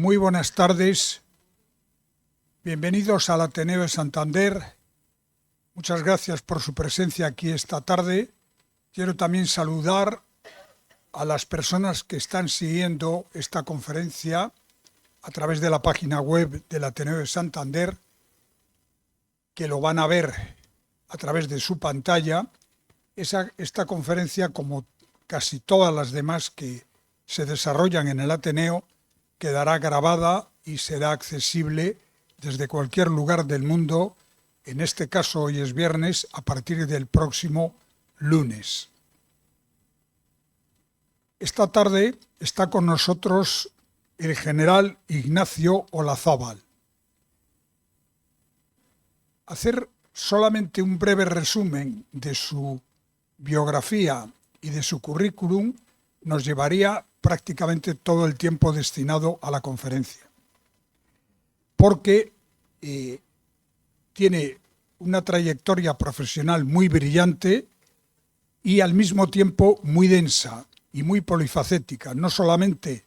Muy buenas tardes. Bienvenidos al Ateneo de Santander. Muchas gracias por su presencia aquí esta tarde. Quiero también saludar a las personas que están siguiendo esta conferencia a través de la página web del Ateneo de Santander, que lo van a ver a través de su pantalla. Esta conferencia, como casi todas las demás que se desarrollan en el Ateneo, quedará grabada y será accesible desde cualquier lugar del mundo. En este caso, hoy es viernes, a partir del próximo lunes. Esta tarde está con nosotros el general Ignacio Olazábal. Hacer solamente un breve resumen de su biografía y de su currículum nos llevaría prácticamente todo el tiempo destinado a la conferencia, porque tiene una trayectoria profesional muy brillante y al mismo tiempo muy densa y muy polifacética. No solamente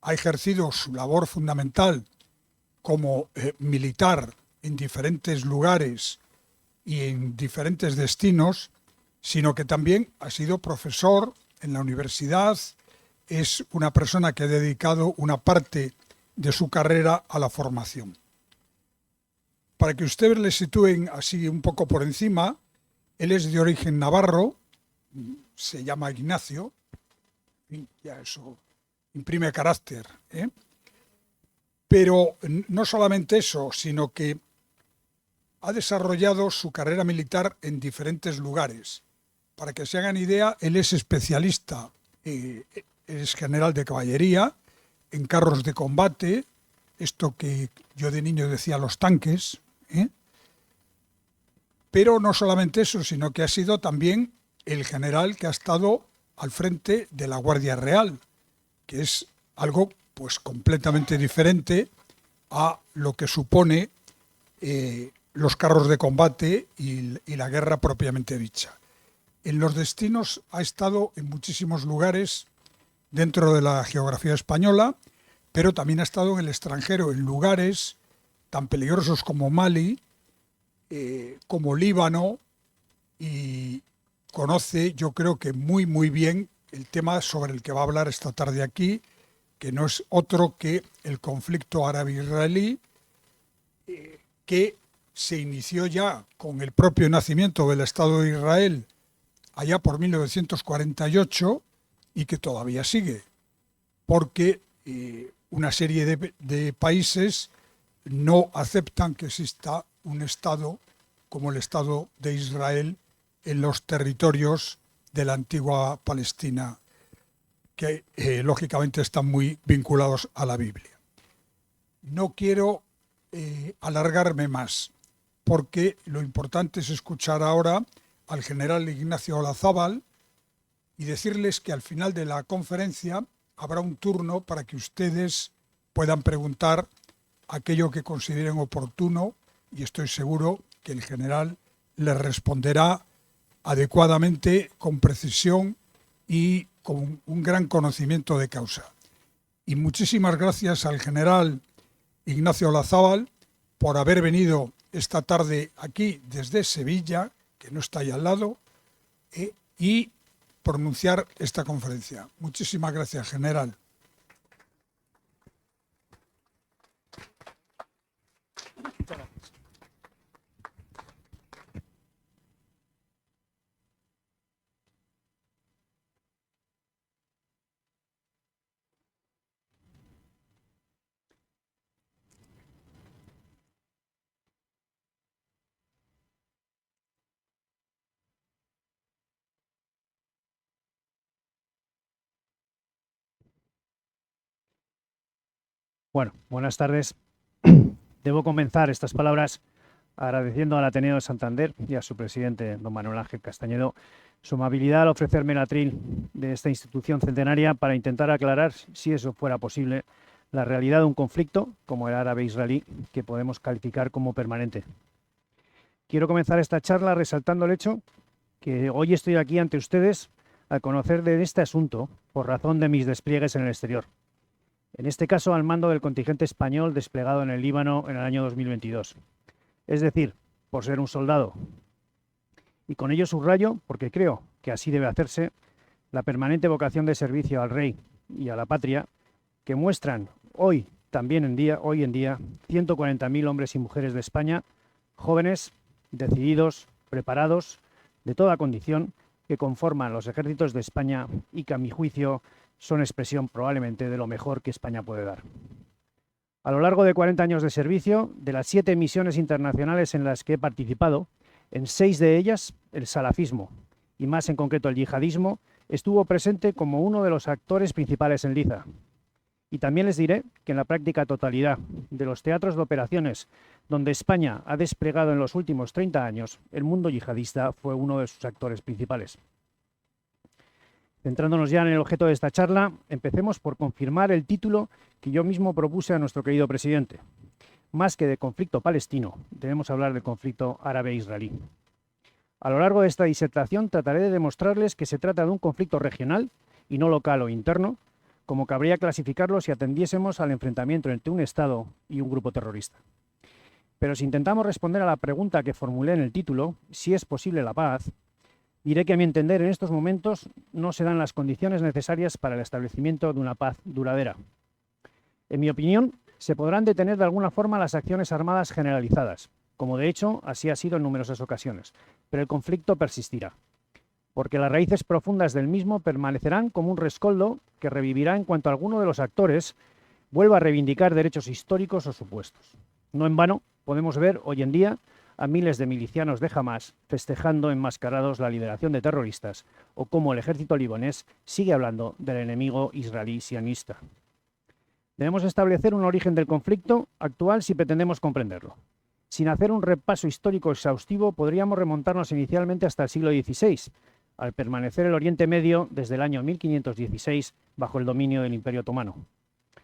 ha ejercido su labor fundamental como militar en diferentes lugares y en diferentes destinos, sino que también ha sido profesor en la universidad. Es una persona que ha dedicado una parte de su carrera a la formación. Para que ustedes le sitúen así un poco por encima, él es de origen navarro, se llama Ignacio, ya eso imprime carácter, ¿eh? Pero no solamente eso, sino que ha desarrollado su carrera militar en diferentes lugares. Para que se hagan idea, él es especialista, es general de caballería, en carros de combate, esto que yo de niño decía los tanques, ¿eh? Pero no solamente eso, sino que ha sido también el general que ha estado al frente de la Guardia Real, que es algo pues completamente diferente a lo que supone los carros de combate y la guerra propiamente dicha. En los destinos ha estado en muchísimos lugares dentro de la geografía española, pero también ha estado en el extranjero, en lugares tan peligrosos como Mali, como Líbano, y conoce, yo creo que muy bien, el tema sobre el que va a hablar esta tarde aquí, que no es otro que el conflicto árabe-israelí, que se inició ya con el propio nacimiento del Estado de Israel allá por 1948 y que todavía sigue, porque una serie de países no aceptan que exista un Estado como el Estado de Israel en los territorios de la antigua Palestina, que lógicamente están muy vinculados a la Biblia. No quiero alargarme más, porque lo importante es escuchar ahora al general Ignacio Olazábal y decirles que al final de la conferencia habrá un turno para que ustedes puedan preguntar aquello que consideren oportuno, y estoy seguro que el general les responderá adecuadamente, con precisión y con un gran conocimiento de causa. Y muchísimas gracias al general Ignacio Olazábal por haber venido esta tarde aquí desde Sevilla, que no está ahí al lado, y pronunciar esta conferencia. Muchísimas gracias, general. Bueno, buenas tardes. Debo comenzar estas palabras agradeciendo al Ateneo de Santander y a su presidente, don Manuel Ángel Castañedo, su amabilidad al ofrecerme el atril de esta institución centenaria para intentar aclarar, si eso fuera posible, la realidad de un conflicto como el árabe-israelí que podemos calificar como permanente. Quiero comenzar esta charla resaltando el hecho que hoy estoy aquí ante ustedes al conocer de este asunto por razón de mis despliegues en el exterior. en este caso al mando del contingente español desplegado en el Líbano en el año 2022. Es decir, por ser un soldado. Y con ello subrayo, porque creo que así debe hacerse, la permanente vocación de servicio al rey y a la patria que muestran hoy en día 140.000 hombres y mujeres de España, jóvenes, decididos, preparados, de toda condición, que conforman los ejércitos de España y que a mi juicio son expresión probablemente de lo mejor que España puede dar. A lo largo de 40 años de servicio, de las 7 misiones internacionales en las que he participado, en 6 de ellas el salafismo, y más en concreto el yihadismo, estuvo presente como uno de los actores principales en Liza. Y también les diré que en la práctica totalidad de los teatros de operaciones donde España ha desplegado en los últimos 30 años, el mundo yihadista fue uno de sus actores principales. Centrándonos ya en el objeto de esta charla, empecemos por confirmar el título que yo mismo propuse a nuestro querido presidente. Más que de conflicto palestino, debemos hablar del conflicto árabe-israelí. A lo largo de esta disertación trataré de demostrarles que se trata de un conflicto regional y no local o interno, como cabría clasificarlo si atendiésemos al enfrentamiento entre un Estado y un grupo terrorista. Pero si intentamos responder a la pregunta que formulé en el título, si es posible la paz, diré que a mi entender en estos momentos no se dan las condiciones necesarias para el establecimiento de una paz duradera. En mi opinión, se podrán detener de alguna forma las acciones armadas generalizadas, como de hecho así ha sido en numerosas ocasiones, pero el conflicto persistirá, porque las raíces profundas del mismo permanecerán como un rescoldo que revivirá en cuanto alguno de los actores vuelva a reivindicar derechos históricos o supuestos. No en vano podemos ver hoy en día a miles de milicianos de Hamás festejando enmascarados la liberación de terroristas, o cómo el ejército libanés sigue hablando del enemigo israelí sionista. Debemos establecer un origen del conflicto actual si pretendemos comprenderlo. Sin hacer un repaso histórico exhaustivo, podríamos remontarnos inicialmente hasta el siglo XVI, al permanecer el Oriente Medio desde el año 1516 bajo el dominio del Imperio Otomano.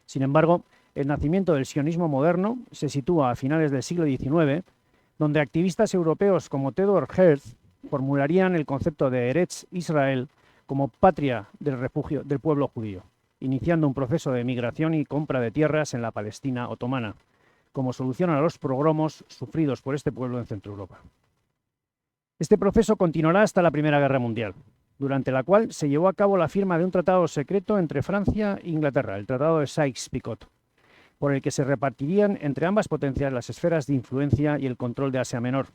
Sin embargo, el nacimiento del sionismo moderno se sitúa a finales del siglo XIX, donde activistas europeos como Theodor Herzl formularían el concepto de Eretz Israel como patria del refugio del pueblo judío, iniciando un proceso de migración y compra de tierras en la Palestina otomana, como solución a los pogromos sufridos por este pueblo en Centro Europa. Este proceso continuará hasta la Primera Guerra Mundial, durante la cual se llevó a cabo la firma de un tratado secreto entre Francia e Inglaterra, el Tratado de Sykes-Picot, por el que se repartirían entre ambas potencias las esferas de influencia y el control de Asia Menor,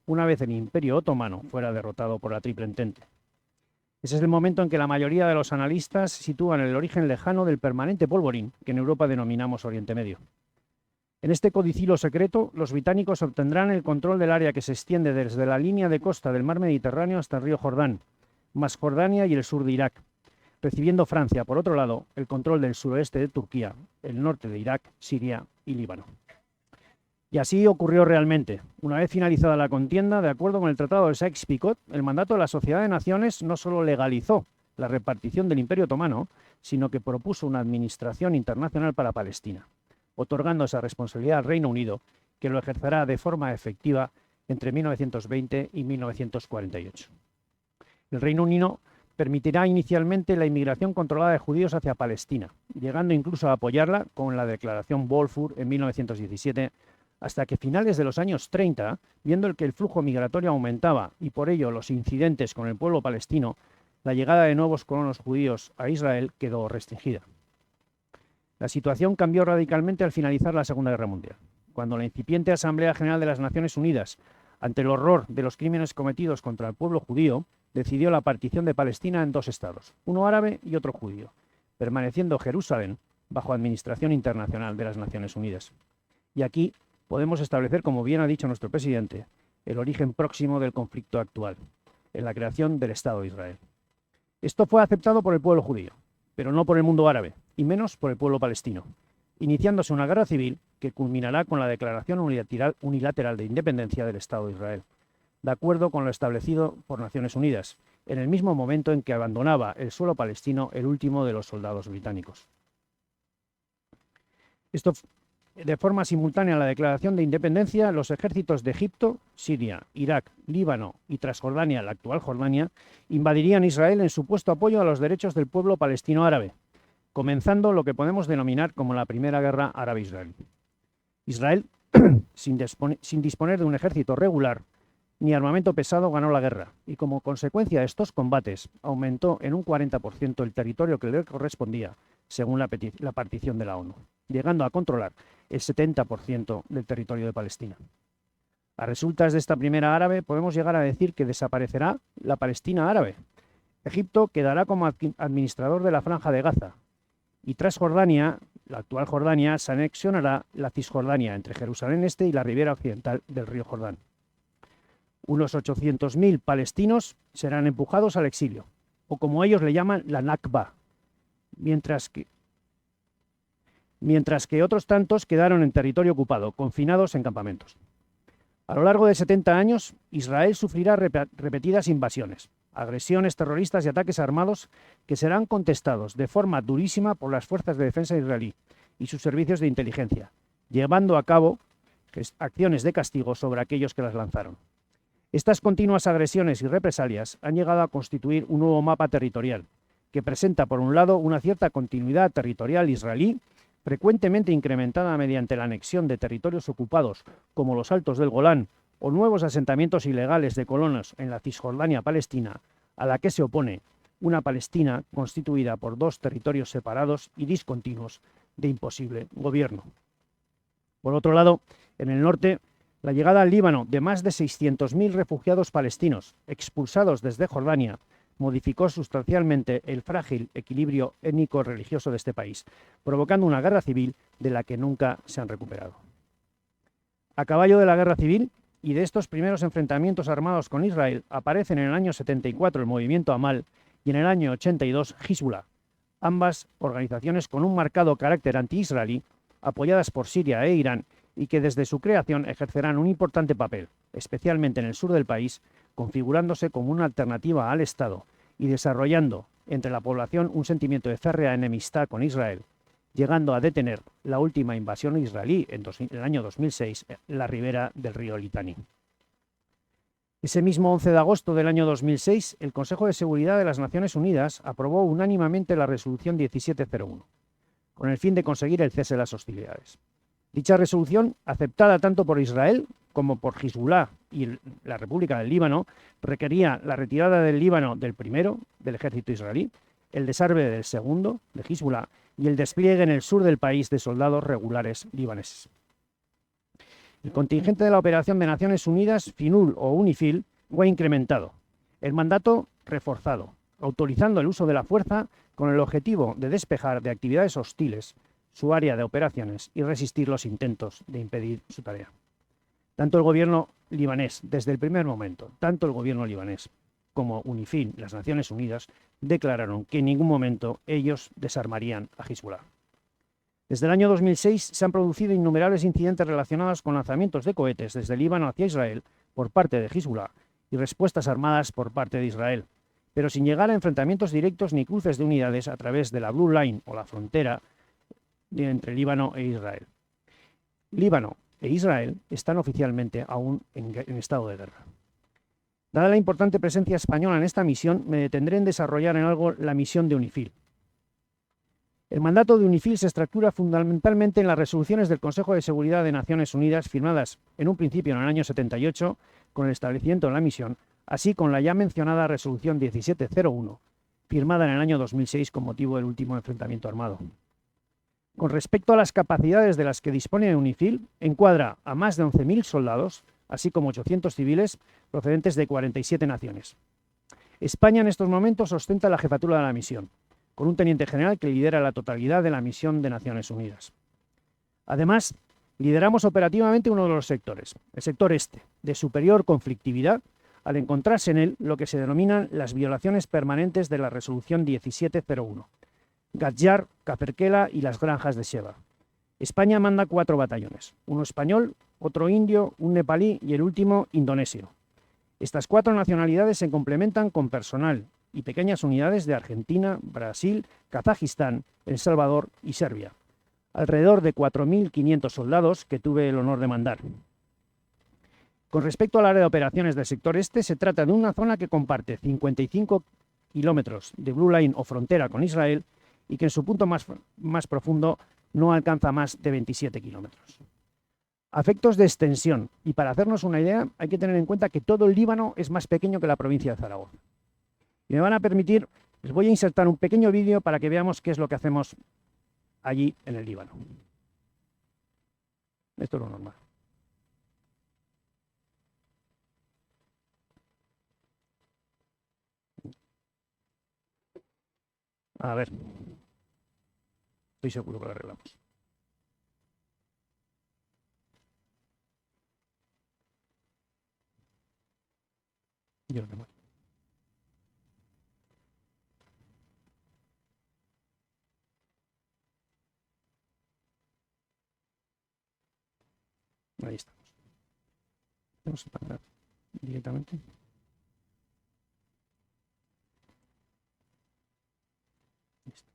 una vez el Imperio Otomano fuera derrotado por la Triple Entente. Ese es el momento en que la mayoría de los analistas sitúan el origen lejano del permanente polvorín que en Europa denominamos Oriente Medio. En este codicilo secreto, los británicos obtendrán el control del área que se extiende desde la línea de costa del mar Mediterráneo hasta el río Jordán, más Jordania y el sur de Irak, recibiendo Francia, por otro lado, el control del suroeste de Turquía, el norte de Irak, Siria y Líbano. Y así ocurrió realmente. Una vez finalizada la contienda, de acuerdo con el Tratado de Sykes-Picot, el mandato de la Sociedad de Naciones no solo legalizó la repartición del Imperio Otomano, sino que propuso una administración internacional para Palestina, otorgando esa responsabilidad al Reino Unido, que lo ejercerá de forma efectiva entre 1920 y 1948. El Reino Unido permitirá inicialmente la inmigración controlada de judíos hacia Palestina, llegando incluso a apoyarla con la Declaración Balfour en 1917, hasta que a finales de los años 30, viendo que el flujo migratorio aumentaba y por ello los incidentes con el pueblo palestino, la llegada de nuevos colonos judíos a Israel quedó restringida. La situación cambió radicalmente al finalizar la Segunda Guerra Mundial, cuando la incipiente Asamblea General de las Naciones Unidas, ante el horror de los crímenes cometidos contra el pueblo judío, decidió la partición de Palestina en 2 estados, uno árabe y otro judío, permaneciendo Jerusalén bajo administración internacional de las Naciones Unidas. Y aquí podemos establecer, como bien ha dicho nuestro presidente, el origen próximo del conflicto actual, en la creación del Estado de Israel. Esto fue aceptado por el pueblo judío, pero no por el mundo árabe, y menos por el pueblo palestino, iniciándose una guerra civil que culminará con la declaración unilateral de independencia del Estado de Israel, de acuerdo con lo establecido por Naciones Unidas, en el mismo momento en que abandonaba el suelo palestino el último de los soldados británicos. Esto, de forma simultánea a la declaración de independencia, los ejércitos de Egipto, Siria, Irak, Líbano y Transjordania, la actual Jordania, invadirían Israel en supuesto apoyo a los derechos del pueblo palestino árabe, comenzando lo que podemos denominar como la Primera Guerra Árabe-Israelí. Israel, sin disponer de un ejército regular ni armamento pesado, ganó la guerra y como consecuencia de estos combates aumentó en un 40% el territorio que le correspondía según la partición de la ONU, llegando a controlar el 70% del territorio de Palestina. A resultas de esta primera árabe podemos llegar a decir que desaparecerá la Palestina árabe. Egipto quedará como administrador de la Franja de Gaza y tras Jordania, la actual Jordania, se anexionará la Cisjordania entre Jerusalén Este y la ribera occidental del río Jordán. Unos 800.000 palestinos serán empujados al exilio, o como ellos le llaman, la Nakba, mientras que otros tantos quedaron en territorio ocupado, confinados en campamentos. A lo largo de 70 años, Israel sufrirá repetidas invasiones, agresiones terroristas y ataques armados que serán contestados de forma durísima por las fuerzas de defensa israelí y sus servicios de inteligencia, llevando a cabo acciones de castigo sobre aquellos que las lanzaron. Estas continuas agresiones y represalias han llegado a constituir un nuevo mapa territorial, que presenta por un lado una cierta continuidad territorial israelí, frecuentemente incrementada mediante la anexión de territorios ocupados como los Altos del Golán o nuevos asentamientos ilegales de colonos en la Cisjordania palestina, a la que se opone una Palestina constituida por dos territorios separados y discontinuos de imposible gobierno. Por otro lado, en el norte, la llegada al Líbano de más de 600.000 refugiados palestinos expulsados desde Jordania modificó sustancialmente el frágil equilibrio étnico-religioso de este país, provocando una guerra civil de la que nunca se han recuperado. A caballo de la guerra civil y de estos primeros enfrentamientos armados con Israel aparecen en el año 74 el movimiento Amal y en el año 82 Hezbollah, ambas organizaciones con un marcado carácter anti-israelí, apoyadas por Siria e Irán y que desde su creación ejercerán un importante papel, especialmente en el sur del país, configurándose como una alternativa al Estado y desarrollando entre la población un sentimiento de férrea enemistad con Israel, llegando a detener la última invasión israelí en el año 2006 en la ribera del río Litani. Ese mismo 11 de agosto del año 2006, el Consejo de Seguridad de las Naciones Unidas aprobó unánimemente la resolución 1701, con el fin de conseguir el cese de las hostilidades. Dicha resolución, aceptada tanto por Israel como por Hezbollah y la República del Líbano, requería la retirada del Líbano del primero, del ejército israelí, el desarme del segundo, de Hezbollah, y el despliegue en el sur del país de soldados regulares libaneses. El contingente de la Operación de Naciones Unidas, FINUL o UNIFIL, fue incrementado, el mandato reforzado, autorizando el uso de la fuerza con el objetivo de despejar de actividades hostiles su área de operaciones y resistir los intentos de impedir su tarea. Tanto el gobierno libanés, desde el primer momento, tanto el gobierno libanés como UNIFIL, las Naciones Unidas, declararon que en ningún momento ellos desarmarían a Hezbollah. Desde el año 2006 se han producido innumerables incidentes relacionados con lanzamientos de cohetes desde Líbano hacia Israel por parte de Hezbollah y respuestas armadas por parte de Israel, pero sin llegar a enfrentamientos directos ni cruces de unidades a través de la Blue Line o la frontera entre Líbano e Israel. Líbano e Israel están oficialmente aún en estado de guerra. Dada la importante presencia española en esta misión, me detendré en desarrollar en algo la misión de UNIFIL. El mandato de UNIFIL se estructura fundamentalmente en las resoluciones del Consejo de Seguridad de Naciones Unidas firmadas en un principio en el año 78 con el establecimiento de la misión, así con la ya mencionada resolución 1701, firmada en el año 2006 con motivo del último enfrentamiento armado. Con respecto a las capacidades de las que dispone UNIFIL, encuadra a más de 11.000 soldados, así como 800 civiles procedentes de 47 naciones. España en estos momentos ostenta la jefatura de la misión, con un teniente general que lidera la totalidad de la misión de Naciones Unidas. Además, lideramos operativamente uno de los sectores, el sector este, de superior conflictividad, al encontrarse en él lo que se denominan las violaciones permanentes de la resolución 1701. Gatjar, Caperquela y las granjas de Sheba. España manda 4 batallones, uno español, otro indio, un nepalí y el último indonesio. Estas 4 nacionalidades se complementan con personal y pequeñas unidades de Argentina, Brasil, Kazajistán, El Salvador y Serbia. Alrededor de 4.500 soldados que tuve el honor de mandar. Con respecto al área de operaciones del sector este, se trata de una zona que comparte 55 kilómetros de Blue Line o frontera con Israel y que en su punto más profundo no alcanza más de 27 kilómetros. A efectos de extensión, y para hacernos una idea, hay que tener en cuenta que todo el Líbano es más pequeño que la provincia de Zaragoza. Y me van a permitir, les voy a insertar un pequeño vídeo para que veamos qué es lo que hacemos allí en el Líbano. Esto es lo normal. A ver, estoy seguro que lo arreglamos. Yo lo tengo. Ahí estamos. Vamos a parar directamente. Listo.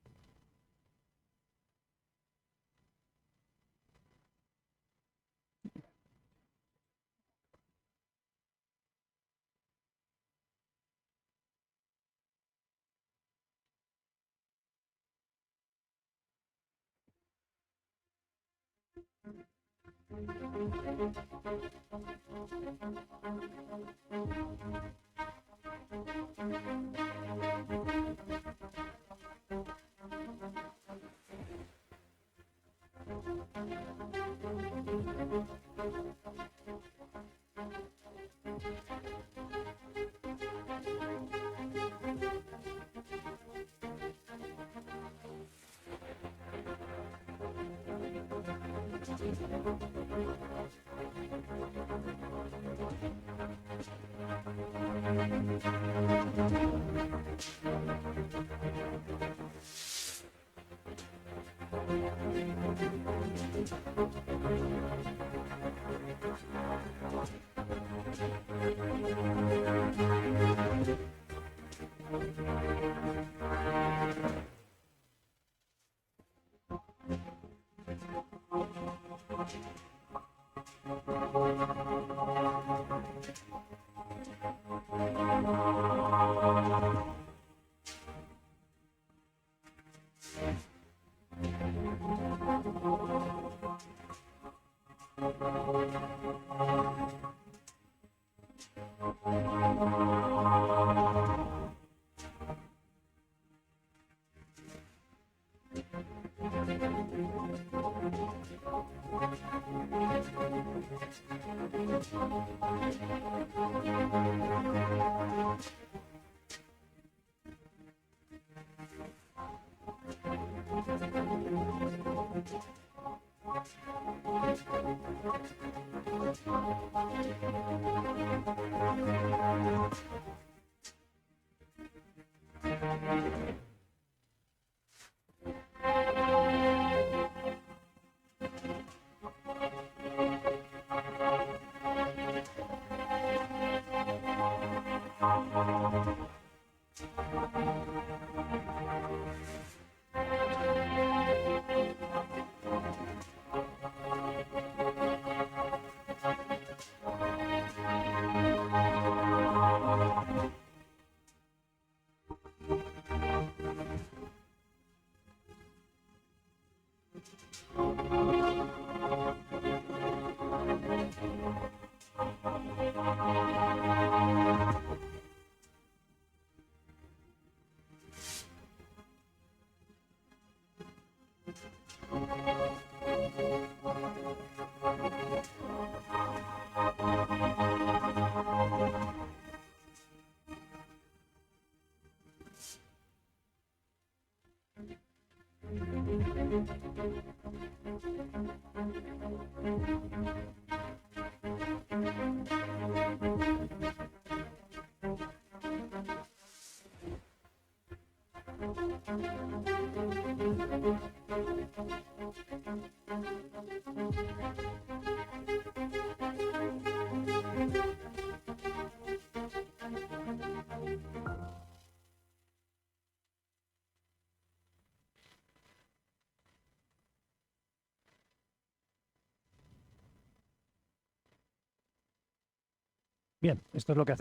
Bien, esto es lo que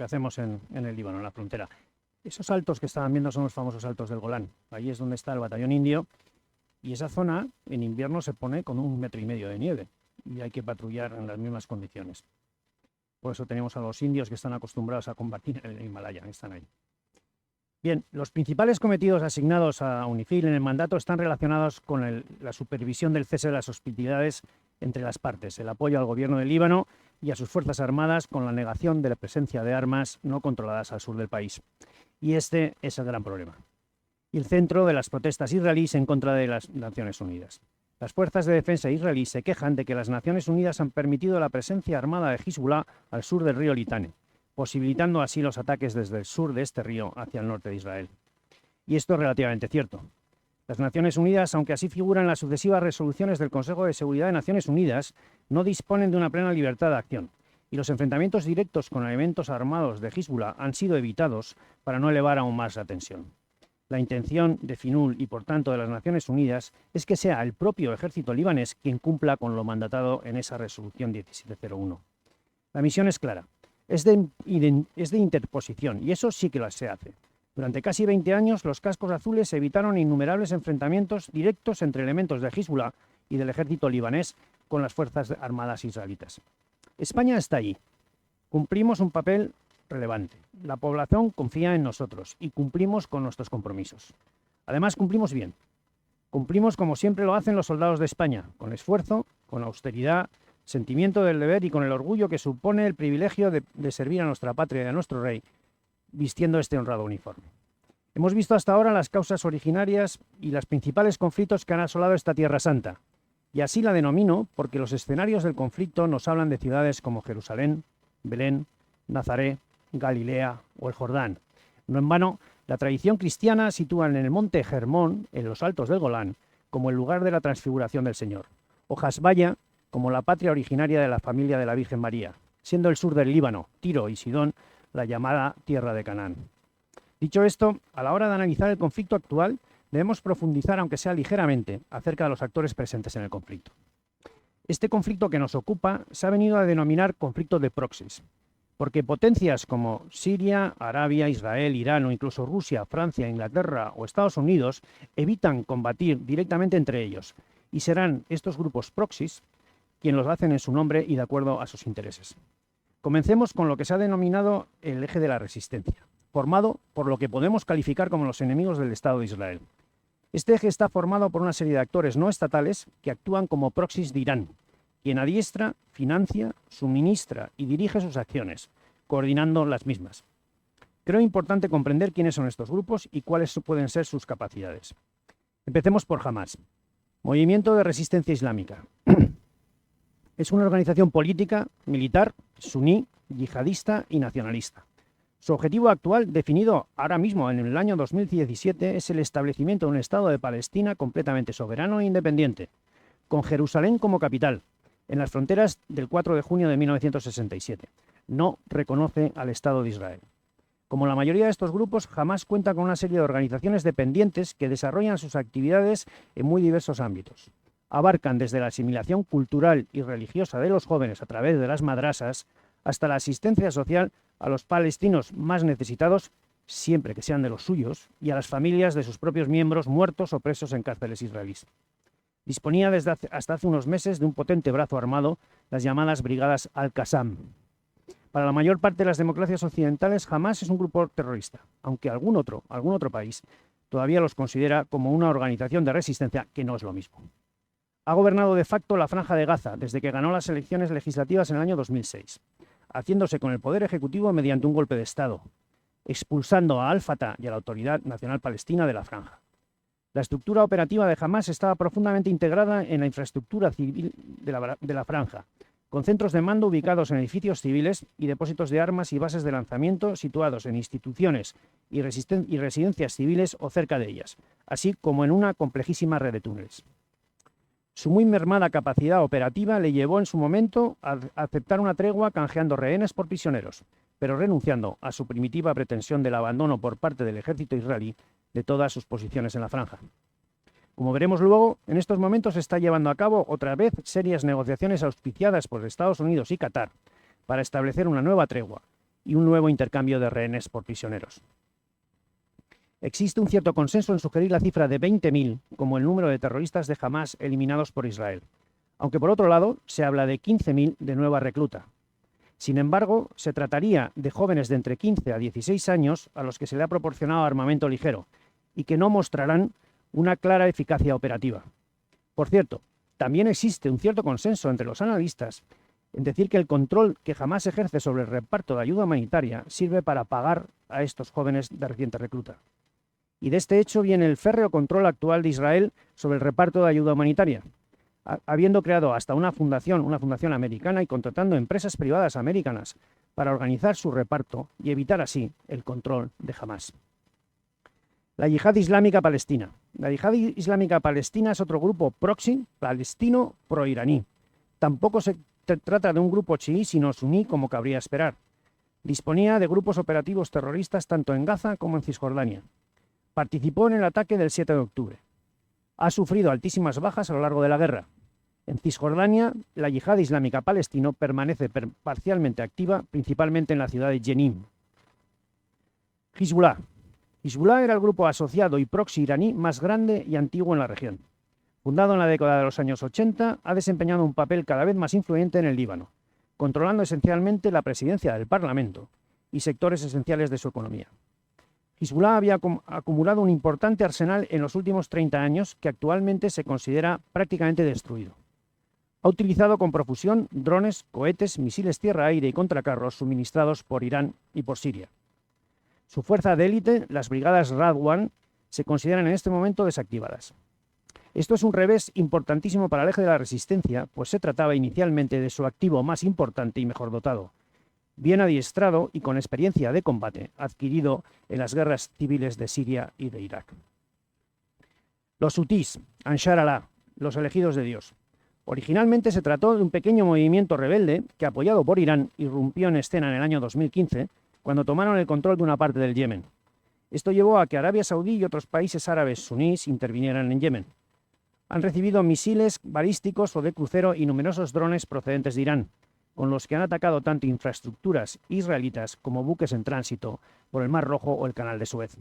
hacemos en el Líbano, en la frontera. Esos altos que estaban viendo son los famosos altos del Golán. Ahí es donde está el batallón indio y esa zona en invierno se pone con 1,5 metros de nieve y hay que patrullar en las mismas condiciones. Por eso tenemos a los indios que están acostumbrados a combatir en el Himalaya, están ahí. Bien, los principales cometidos asignados a UNIFIL en el mandato están relacionados con la supervisión del cese de las hostilidades entre las partes, el apoyo al gobierno del Líbano y a sus fuerzas armadas con la negación de la presencia de armas no controladas al sur del país. Y este es el gran problema. Y el centro de las protestas israelíes en contra de las Naciones Unidas. Las fuerzas de defensa israelíes se quejan de que las Naciones Unidas han permitido la presencia armada de Hezbollah al sur del río Litani, posibilitando así los ataques desde el sur de este río hacia el norte de Israel. Y esto es relativamente cierto. Las Naciones Unidas, aunque así figuran en las sucesivas resoluciones del Consejo de Seguridad de Naciones Unidas, no disponen de una plena libertad de acción, y los enfrentamientos directos con elementos armados de Hezbollah han sido evitados para no elevar aún más la tensión. La intención de FINUL y, por tanto, de las Naciones Unidas es que sea el propio ejército libanés quien cumpla con lo mandatado en esa resolución 1701. La misión es clara. Es de interposición, y eso sí que se hace. Durante casi 20 años, los cascos azules evitaron innumerables enfrentamientos directos entre elementos de Hezbollah y del ejército libanés con las fuerzas armadas israelitas. España está allí. Cumplimos un papel relevante. La población confía en nosotros y cumplimos con nuestros compromisos. Además, cumplimos bien. Cumplimos como siempre lo hacen los soldados de España, con esfuerzo, con austeridad, sentimiento del deber y con el orgullo que supone el privilegio de servir a nuestra patria y a nuestro rey, vistiendo este honrado uniforme. Hemos visto hasta ahora las causas originarias y los principales conflictos que han asolado esta Tierra Santa, y así la denomino porque los escenarios del conflicto nos hablan de ciudades como Jerusalén, Belén, Nazaret, Galilea o el Jordán. No en vano, la tradición cristiana sitúa en el monte Hermón, en los altos del Golán, como el lugar de la transfiguración del Señor, o Hasbaya como la patria originaria de la familia de la Virgen María, siendo el sur del Líbano, Tiro y Sidón, la llamada Tierra de Canaán. Dicho esto, a la hora de analizar el conflicto actual, debemos profundizar, aunque sea ligeramente, acerca de los actores presentes en el conflicto. Este conflicto que nos ocupa se ha venido a denominar conflicto de proxies, porque potencias como Siria, Arabia, Israel, Irán o incluso Rusia, Francia, Inglaterra o Estados Unidos evitan combatir directamente entre ellos, y serán estos grupos proxies quienes los hacen en su nombre y de acuerdo a sus intereses. Comencemos con lo que se ha denominado el eje de la resistencia, formado por lo que podemos calificar como los enemigos del Estado de Israel. Este eje está formado por una serie de actores no estatales que actúan como proxies de Irán, quien adiestra, financia, suministra y dirige sus acciones, coordinando las mismas. Creo importante comprender quiénes son estos grupos y cuáles pueden ser sus capacidades. Empecemos por Hamás, Movimiento de Resistencia Islámica. Es una organización política, militar, suní, yihadista y nacionalista. Su objetivo actual, definido ahora mismo en el año 2017, es el establecimiento de un Estado de Palestina completamente soberano e independiente, con Jerusalén como capital, en las fronteras del 4 de junio de 1967. No reconoce al Estado de Israel. Como la mayoría de estos grupos, Hamás cuenta con una serie de organizaciones dependientes que desarrollan sus actividades en muy diversos ámbitos. Abarcan desde la asimilación cultural y religiosa de los jóvenes a través de las madrasas hasta la asistencia social a los palestinos más necesitados, siempre que sean de los suyos, y a las familias de sus propios miembros muertos o presos en cárceles israelíes. Disponía hasta hace unos meses de un potente brazo armado, las llamadas Brigadas Al-Qassam. Para la mayor parte de las democracias occidentales, Hamás es un grupo terrorista, aunque algún otro país todavía los considera como una organización de resistencia, que no es lo mismo. Ha gobernado de facto la Franja de Gaza desde que ganó las elecciones legislativas en el año 2006, haciéndose con el poder ejecutivo mediante un golpe de Estado, expulsando a Al-Fatah y a la Autoridad Nacional Palestina de la Franja. La estructura operativa de Hamás estaba profundamente integrada en la infraestructura civil de la Franja, con centros de mando ubicados en edificios civiles y depósitos de armas y bases de lanzamiento situados en instituciones y residencias civiles o cerca de ellas, así como en una complejísima red de túneles. Su muy mermada capacidad operativa le llevó en su momento a aceptar una tregua canjeando rehenes por prisioneros, pero renunciando a su primitiva pretensión del abandono por parte del ejército israelí de todas sus posiciones en la franja. Como veremos luego, en estos momentos se está llevando a cabo otra vez serias negociaciones auspiciadas por Estados Unidos y Qatar para establecer una nueva tregua y un nuevo intercambio de rehenes por prisioneros. Existe un cierto consenso en sugerir la cifra de 20.000 como el número de terroristas de Hamás eliminados por Israel, aunque por otro lado se habla de 15.000 de nueva recluta. Sin embargo, se trataría de jóvenes de entre 15 a 16 años a los que se le ha proporcionado armamento ligero y que no mostrarán una clara eficacia operativa. Por cierto, también existe un cierto consenso entre los analistas en decir que el control que Hamás ejerce sobre el reparto de ayuda humanitaria sirve para pagar a estos jóvenes de reciente recluta. Y de este hecho viene el férreo control actual de Israel sobre el reparto de ayuda humanitaria, habiendo creado hasta una fundación americana y contratando empresas privadas americanas para organizar su reparto y evitar así el control de Hamás. La Yihad Islámica Palestina. La Yihad Islámica Palestina es otro grupo proxy palestino pro-iraní. Tampoco se trata de un grupo chií sino suní como cabría esperar. Disponía de grupos operativos terroristas tanto en Gaza como en Cisjordania. Participó en el ataque del 7 de octubre. Ha sufrido altísimas bajas a lo largo de la guerra. En Cisjordania, la Yihad Islámica Palestino permanece parcialmente activa, principalmente en la ciudad de Jenin. Hezbollah. Hezbollah era el grupo asociado y proxy iraní más grande y antiguo en la región. Fundado en la década de los años 80, ha desempeñado un papel cada vez más influyente en el Líbano, controlando esencialmente la presidencia del Parlamento y sectores esenciales de su economía. Hezbollah había acumulado un importante arsenal en los últimos 30 años que actualmente se considera prácticamente destruido. Ha utilizado con profusión drones, cohetes, misiles tierra-aire y contracarros suministrados por Irán y por Siria. Su fuerza de élite, las brigadas Radwan, se consideran en este momento desactivadas. Esto es un revés importantísimo para el eje de la resistencia, pues se trataba inicialmente de su activo más importante y mejor dotado, bien adiestrado y con experiencia de combate adquirido en las guerras civiles de Siria y de Irak. Los hutís, Ansar Allah, los elegidos de Dios. Originalmente se trató de un pequeño movimiento rebelde que, apoyado por Irán, irrumpió en escena en el año 2015, cuando tomaron el control de una parte del Yemen. Esto llevó a que Arabia Saudí y otros países árabes sunís intervinieran en Yemen. Han recibido misiles balísticos o de crucero y numerosos drones procedentes de Irán, con los que han atacado tanto infraestructuras israelitas como buques en tránsito por el Mar Rojo o el Canal de Suez.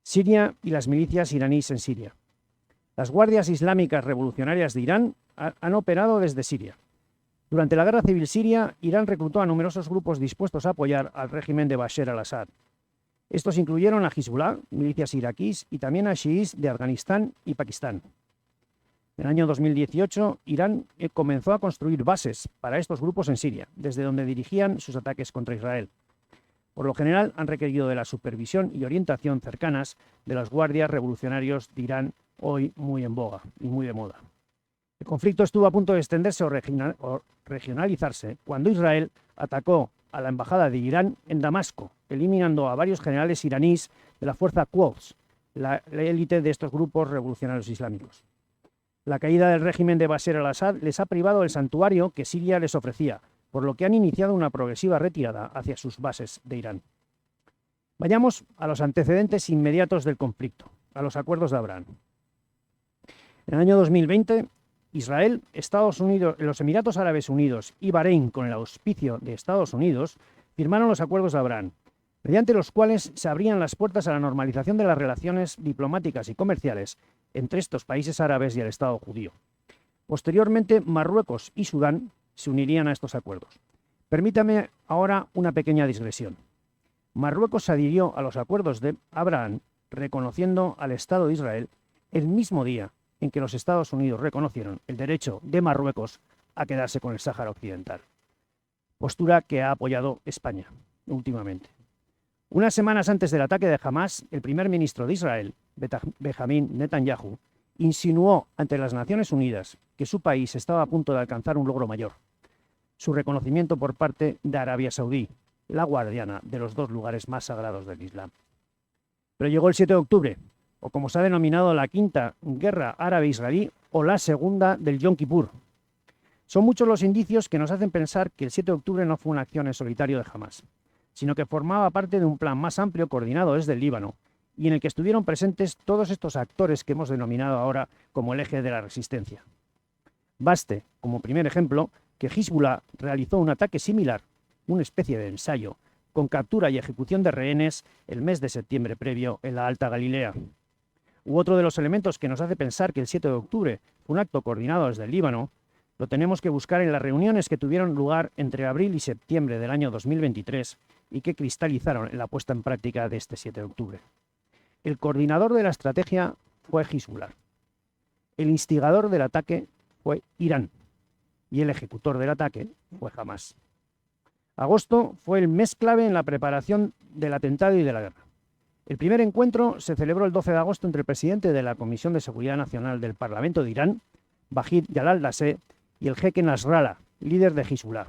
Siria y las milicias iraníes en Siria. Las guardias islámicas revolucionarias de Irán han operado desde Siria. Durante la guerra civil siria, Irán reclutó a numerosos grupos dispuestos a apoyar al régimen de Bashar al-Assad. Estos incluyeron a Hezbollah, milicias iraquíes, y también a chiíes de Afganistán y Pakistán. En el año 2018, Irán comenzó a construir bases para estos grupos en Siria, desde donde dirigían sus ataques contra Israel. Por lo general, han requerido de la supervisión y orientación cercanas de los guardias revolucionarios de Irán, hoy muy en boga y muy de moda. El conflicto estuvo a punto de extenderse o regionalizarse cuando Israel atacó a la embajada de Irán en Damasco, eliminando a varios generales iraníes de la fuerza Quds, la élite de estos grupos revolucionarios islámicos. La caída del régimen de Bashar al-Assad les ha privado del santuario que Siria les ofrecía, por lo que han iniciado una progresiva retirada hacia sus bases de Irán. Vayamos a los antecedentes inmediatos del conflicto, a los acuerdos de Abraham. En el año 2020, Israel, Estados Unidos, los Emiratos Árabes Unidos y Bahrein, con el auspicio de Estados Unidos, firmaron los acuerdos de Abraham, mediante los cuales se abrían las puertas a la normalización de las relaciones diplomáticas y comerciales entre estos países árabes y el Estado judío. Posteriormente, Marruecos y Sudán se unirían a estos acuerdos. Permítame ahora una pequeña digresión. Marruecos se adhirió a los acuerdos de Abraham, reconociendo al Estado de Israel el mismo día en que los Estados Unidos reconocieron el derecho de Marruecos a quedarse con el Sáhara Occidental. Postura que ha apoyado España últimamente. Unas semanas antes del ataque de Hamás, el primer ministro de Israel, Benjamín Netanyahu, insinuó ante las Naciones Unidas que su país estaba a punto de alcanzar un logro mayor: su reconocimiento por parte de Arabia Saudí, la guardiana de los dos lugares más sagrados del Islam. Pero llegó el 7 de octubre, o como se ha denominado la quinta guerra árabe-israelí o la segunda del Yom Kippur. Son muchos los indicios que nos hacen pensar que el 7 de octubre no fue una acción en solitario de Hamás, sino que formaba parte de un plan más amplio coordinado desde el Líbano y en el que estuvieron presentes todos estos actores que hemos denominado ahora como el eje de la resistencia. Baste, como primer ejemplo, que Hezbollah realizó un ataque similar, una especie de ensayo, con captura y ejecución de rehenes el mes de septiembre previo en la Alta Galilea. Otro de los elementos que nos hace pensar que el 7 de octubre fue un acto coordinado desde el Líbano, lo tenemos que buscar en las reuniones que tuvieron lugar entre abril y septiembre del año 2023 y que cristalizaron en la puesta en práctica de este 7 de octubre. El coordinador de la estrategia fue Hezbollah. El instigador del ataque fue Irán y el ejecutor del ataque fue Hamás. Agosto fue el mes clave en la preparación del atentado y de la guerra. El primer encuentro se celebró el 12 de agosto entre el presidente de la Comisión de Seguridad Nacional del Parlamento de Irán, Wahid Jalal-Laseh, y el jeque Nasrallah, líder de Hezbollah.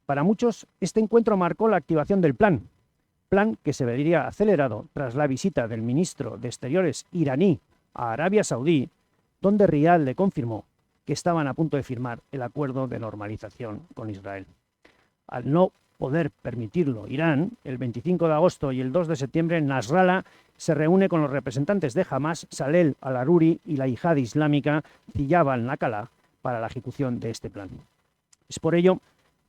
Para muchos, este encuentro marcó la activación del plan que se vería acelerado tras la visita del ministro de Exteriores iraní a Arabia Saudí, donde Riad le confirmó que estaban a punto de firmar el acuerdo de normalización con Israel. Al no poder permitirlo Irán, el 25 de agosto y el 2 de septiembre, Nasrallah se reúne con los representantes de Hamás, Saleh al-Aruri y la Yihad Islámica Ziyab al-Naqallah para la ejecución de este plan. Es por ello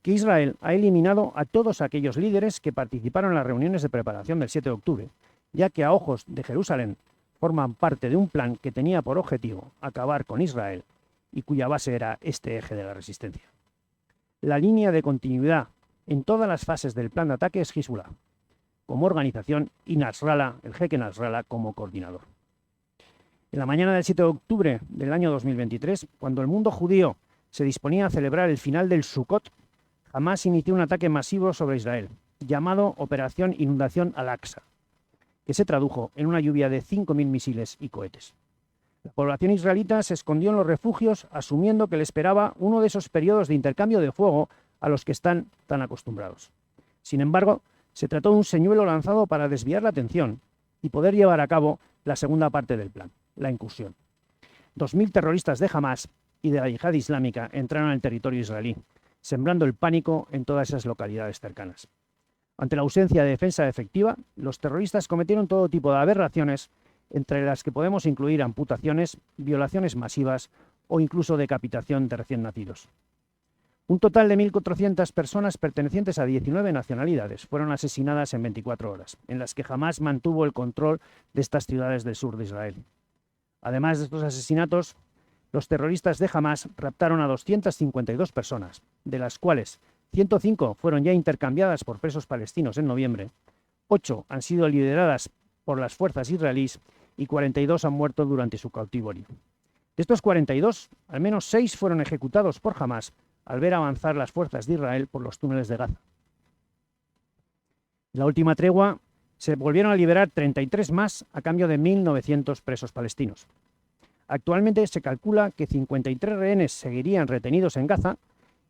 que Israel ha eliminado a todos aquellos líderes que participaron en las reuniones de preparación del 7 de octubre, ya que a ojos de Jerusalén forman parte de un plan que tenía por objetivo acabar con Israel y cuya base era este eje de la resistencia. La línea de continuidad en todas las fases del plan de ataque es Hezbollah como organización y Nasrallah, el jeque Nasrallah, como coordinador. En la mañana del 7 de octubre del año 2023, cuando el mundo judío se disponía a celebrar el final del Sukkot, Hamás inició un ataque masivo sobre Israel, llamado Operación Inundación al-Aqsa, que se tradujo en una lluvia de 5.000 misiles y cohetes. La población israelita se escondió en los refugios, asumiendo que le esperaba uno de esos periodos de intercambio de fuego a los que están tan acostumbrados. Sin embargo, se trató de un señuelo lanzado para desviar la atención y poder llevar a cabo la segunda parte del plan, la incursión. 2.000 terroristas de Hamás y de la Yihad Islámica entraron al territorio israelí, sembrando el pánico en todas esas localidades cercanas. Ante la ausencia de defensa efectiva, los terroristas cometieron todo tipo de aberraciones, entre las que podemos incluir amputaciones, violaciones masivas o incluso decapitación de recién nacidos. Un total de 1.400 personas pertenecientes a 19 nacionalidades fueron asesinadas en 24 horas, en las que Hamás mantuvo el control de estas ciudades del sur de Israel. Además de estos asesinatos, los terroristas de Hamás raptaron a 252 personas, de las cuales 105 fueron ya intercambiadas por presos palestinos en noviembre, 8 han sido lideradas por las fuerzas israelíes y 42 han muerto durante su cautiverio. De estos 42, al menos 6 fueron ejecutados por Hamás al ver avanzar las fuerzas de Israel por los túneles de Gaza. En la última tregua se volvieron a liberar 33 más a cambio de 1.900 presos palestinos. Actualmente se calcula que 53 rehenes seguirían retenidos en Gaza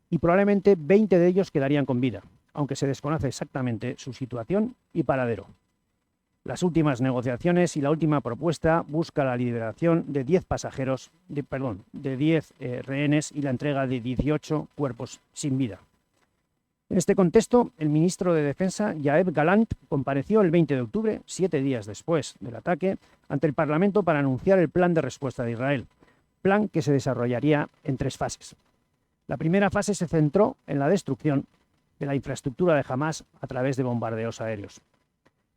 y probablemente 20 de ellos quedarían con vida, aunque se desconoce exactamente su situación y paradero. Las últimas negociaciones y la última propuesta busca la liberación de 10 rehenes y la entrega de 18 cuerpos sin vida. En este contexto, el ministro de Defensa, Yoav Gallant, compareció el 20 de octubre, 7 días después del ataque, ante el Parlamento para anunciar el plan de respuesta de Israel, plan que se desarrollaría en 3 fases. La primera fase se centró en la destrucción de la infraestructura de Hamás a través de bombardeos aéreos.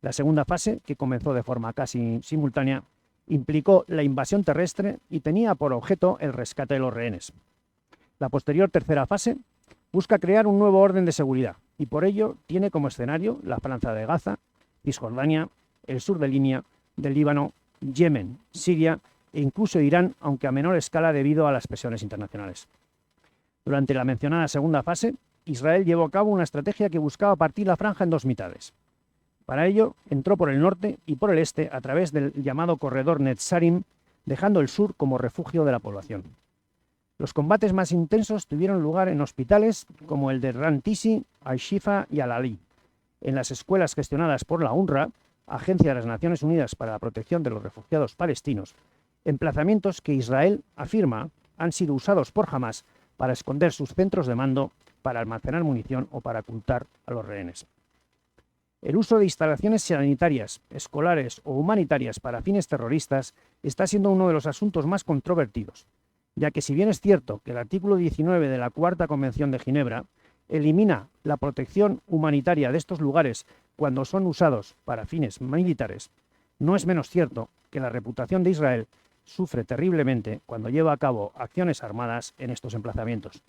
La segunda fase, que comenzó de forma casi simultánea, implicó la invasión terrestre y tenía por objeto el rescate de los rehenes. La posterior tercera fase busca crear un nuevo orden de seguridad y por ello tiene como escenario la Franja de Gaza, Cisjordania, el sur del Líbano, Yemen, Siria e incluso Irán, aunque a menor escala debido a las presiones internacionales. Durante la mencionada segunda fase, Israel llevó a cabo una estrategia que buscaba partir la franja en 2 mitades. Para ello, entró por el norte y por el este a través del llamado corredor Netzarim, dejando el sur como refugio de la población. Los combates más intensos tuvieron lugar en hospitales como el de Ran Tisi, Al-Shifa y Al-Ali, en las escuelas gestionadas por la UNRWA, Agencia de las Naciones Unidas para la Protección de los Refugiados Palestinos, emplazamientos que Israel afirma han sido usados por Hamás para esconder sus centros de mando, para almacenar munición o para ocultar a los rehenes. El uso de instalaciones sanitarias, escolares o humanitarias para fines terroristas está siendo uno de los asuntos más controvertidos, ya que si bien es cierto que el artículo 19 de la Cuarta Convención de Ginebra elimina la protección humanitaria de estos lugares cuando son usados para fines militares, no es menos cierto que la reputación de Israel sufre terriblemente cuando lleva a cabo acciones armadas en estos emplazamientos.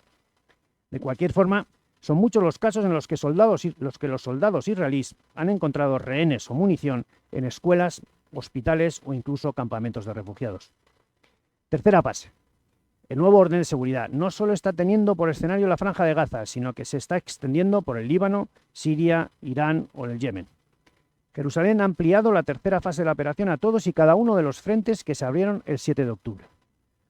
De cualquier forma, son muchos los casos en los que los soldados israelíes han encontrado rehenes o munición en escuelas, hospitales o incluso campamentos de refugiados. Tercera fase. El nuevo orden de seguridad no solo está teniendo por escenario la Franja de Gaza, sino que se está extendiendo por el Líbano, Siria, Irán o el Yemen. Jerusalén ha ampliado la tercera fase de la operación a todos y cada uno de los frentes que se abrieron el 7 de octubre.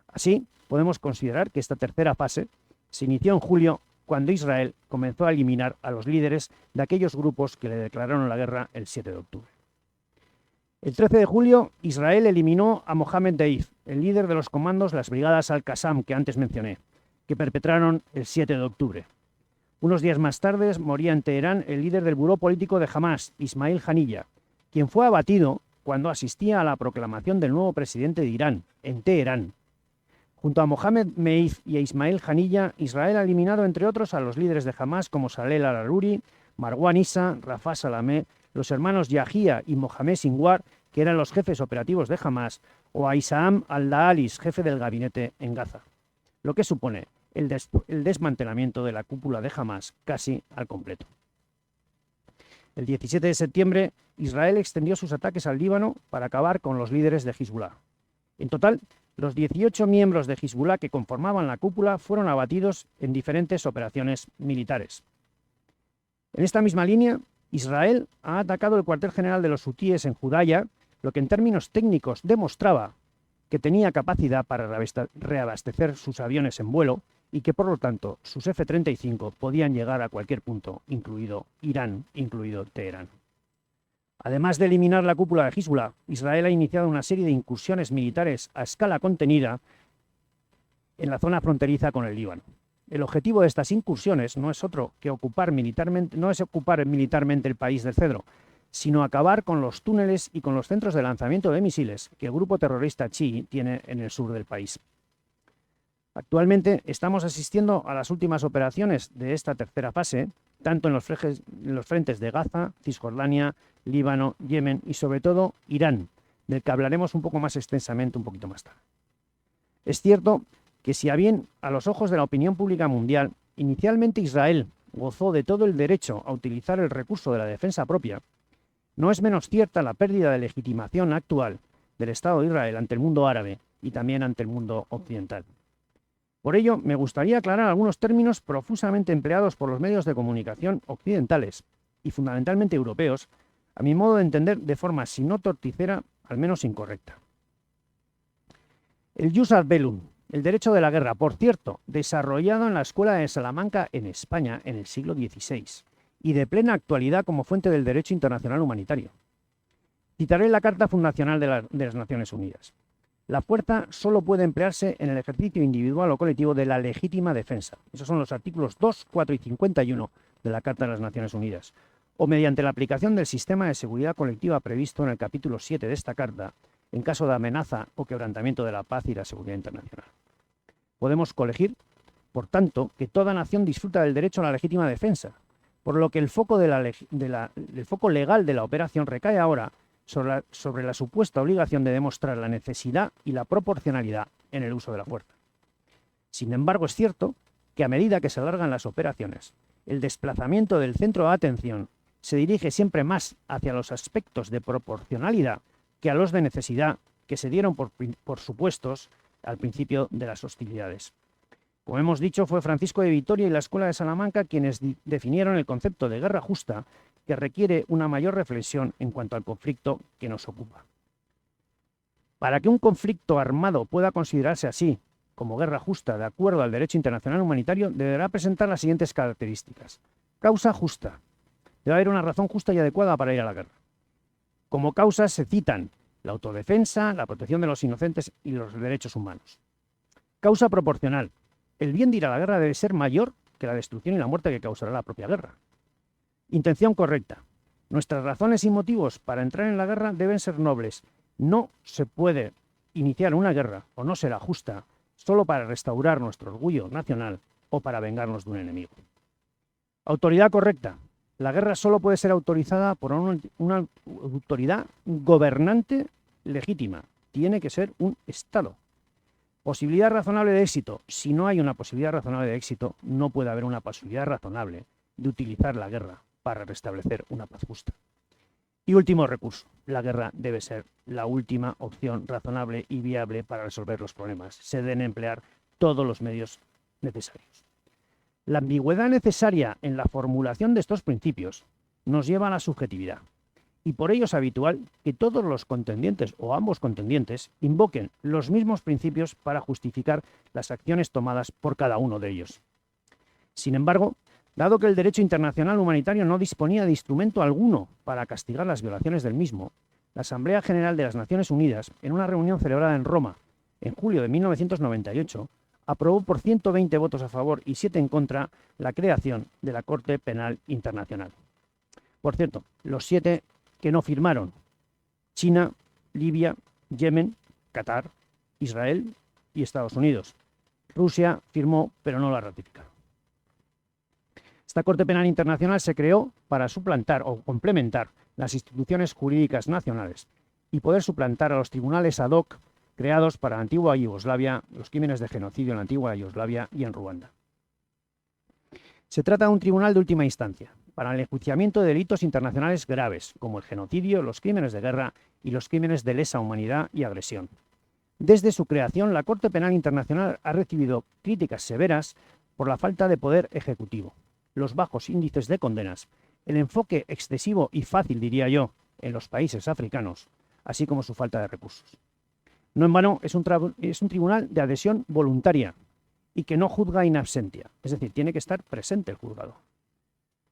Así, podemos considerar que esta tercera fase se inició en julio, cuando Israel comenzó a eliminar a los líderes de aquellos grupos que le declararon la guerra el 7 de octubre. El 13 de julio, Israel eliminó a Mohammed Deif, el líder de los comandos las brigadas Al-Qassam que antes mencioné, que perpetraron el 7 de octubre. Unos días más tarde moría en Teherán el líder del buró político de Hamás, Ismail Haniyeh, quien fue abatido cuando asistía a la proclamación del nuevo presidente de Irán, en Teherán. Junto a Mohammed Meif y a Ismail Haniyeh, Israel ha eliminado, entre otros, a los líderes de Hamás como Saleh al-Aruri, Marwan Issa, Rafah Salameh, los hermanos Yahia y Mohamed Sinwar, que eran los jefes operativos de Hamás, o a Isam al-Daalis, jefe del gabinete en Gaza, lo que supone el desmantelamiento de la cúpula de Hamás casi al completo. El 17 de septiembre, Israel extendió sus ataques al Líbano para acabar con los líderes de Hezbollah. En total, los 18 miembros de Hezbollah que conformaban la cúpula fueron abatidos en diferentes operaciones militares. En esta misma línea, Israel ha atacado el cuartel general de los hutíes en Judaya, lo que en términos técnicos demostraba que tenía capacidad para reabastecer sus aviones en vuelo y que, por lo tanto, sus F-35 podían llegar a cualquier punto, incluido Irán, incluido Teherán. Además de eliminar la cúpula de Hezbollah, Israel ha iniciado una serie de incursiones militares a escala contenida en la zona fronteriza con el Líbano. El objetivo de estas incursiones no es otro que ocupar militarmente el país del Cedro, sino acabar con los túneles y con los centros de lanzamiento de misiles que el grupo terrorista chií tiene en el sur del país. Actualmente estamos asistiendo a las últimas operaciones de esta tercera fase, tanto en los frentes de Gaza, Cisjordania, Líbano, Yemen y sobre todo Irán, del que hablaremos un poco más extensamente un poquito más tarde. Es cierto que si a bien a los ojos de la opinión pública mundial, inicialmente Israel gozó de todo el derecho a utilizar el recurso de la defensa propia, no es menos cierta la pérdida de legitimación actual del Estado de Israel ante el mundo árabe y también ante el mundo occidental. Por ello, me gustaría aclarar algunos términos profusamente empleados por los medios de comunicación occidentales y fundamentalmente europeos, a mi modo de entender de forma si no torticera, al menos incorrecta. El jus ad bellum, el derecho de la guerra, por cierto, desarrollado en la Escuela de Salamanca en España en el siglo XVI y de plena actualidad como fuente del derecho internacional humanitario. Citaré la Carta Fundacional de las Naciones Unidas. La fuerza solo puede emplearse en el ejercicio individual o colectivo de la legítima defensa. Esos son los artículos 2, 4 y 51 de la Carta de las Naciones Unidas. O mediante la aplicación del sistema de seguridad colectiva previsto en el capítulo 7 de esta Carta, en caso de amenaza o quebrantamiento de la paz y la seguridad internacional. Podemos colegir, por tanto, que toda nación disfruta del derecho a la legítima defensa, por lo que el foco legal de la operación recae ahora sobre la supuesta obligación de demostrar la necesidad y la proporcionalidad en el uso de la fuerza. Sin embargo, es cierto que a medida que se alargan las operaciones, el desplazamiento del centro de atención se dirige siempre más hacia los aspectos de proporcionalidad que a los de necesidad que se dieron por supuestos al principio de las hostilidades. Como hemos dicho, fue Francisco de Vitoria y la Escuela de Salamanca quienes definieron el concepto de guerra justa, que requiere una mayor reflexión en cuanto al conflicto que nos ocupa. Para que un conflicto armado pueda considerarse así, como guerra justa de acuerdo al derecho internacional humanitario, deberá presentar las siguientes características. Causa justa. Debe haber una razón justa y adecuada para ir a la guerra. Como causas se citan la autodefensa, la protección de los inocentes y los derechos humanos. Causa proporcional. El bien de ir a la guerra debe ser mayor que la destrucción y la muerte que causará la propia guerra. Intención correcta. Nuestras razones y motivos para entrar en la guerra deben ser nobles. No se puede iniciar una guerra, o no será justa, solo para restaurar nuestro orgullo nacional o para vengarnos de un enemigo. Autoridad correcta. La guerra solo puede ser autorizada por una autoridad gobernante legítima. Tiene que ser un Estado. Posibilidad razonable de éxito. Si no hay una posibilidad razonable de éxito, no puede haber una posibilidad razonable de utilizar la guerra para restablecer una paz justa. Y último recurso. La guerra debe ser la última opción razonable y viable para resolver los problemas. Se deben emplear todos los medios necesarios. La ambigüedad necesaria en la formulación de estos principios nos lleva a la subjetividad. Y por ello es habitual que todos los contendientes o ambos contendientes invoquen los mismos principios para justificar las acciones tomadas por cada uno de ellos. Sin embargo, dado que el derecho internacional humanitario no disponía de instrumento alguno para castigar las violaciones del mismo, la Asamblea General de las Naciones Unidas, en una reunión celebrada en Roma en julio de 1998, aprobó por 120 votos a favor y 7 en contra la creación de la Corte Penal Internacional. Por cierto, los 7 que no firmaron: China, Libia, Yemen, Qatar, Israel y Estados Unidos. Rusia firmó, pero no la ratificaron. Esta Corte Penal Internacional se creó para suplantar o complementar las instituciones jurídicas nacionales y poder suplantar a los tribunales ad hoc creados para la antigua Yugoslavia, los crímenes de genocidio en la antigua Yugoslavia y en Ruanda. Se trata de un tribunal de última instancia para el enjuiciamiento de delitos internacionales graves, como el genocidio, los crímenes de guerra y los crímenes de lesa humanidad y agresión. Desde su creación, la Corte Penal Internacional ha recibido críticas severas por la falta de poder ejecutivo, los bajos índices de condenas, el enfoque excesivo y fácil, diría yo, en los países africanos, así como su falta de recursos. No en vano, es un tribunal de adhesión voluntaria y que no juzga in absentia, es decir, tiene que estar presente el juzgado.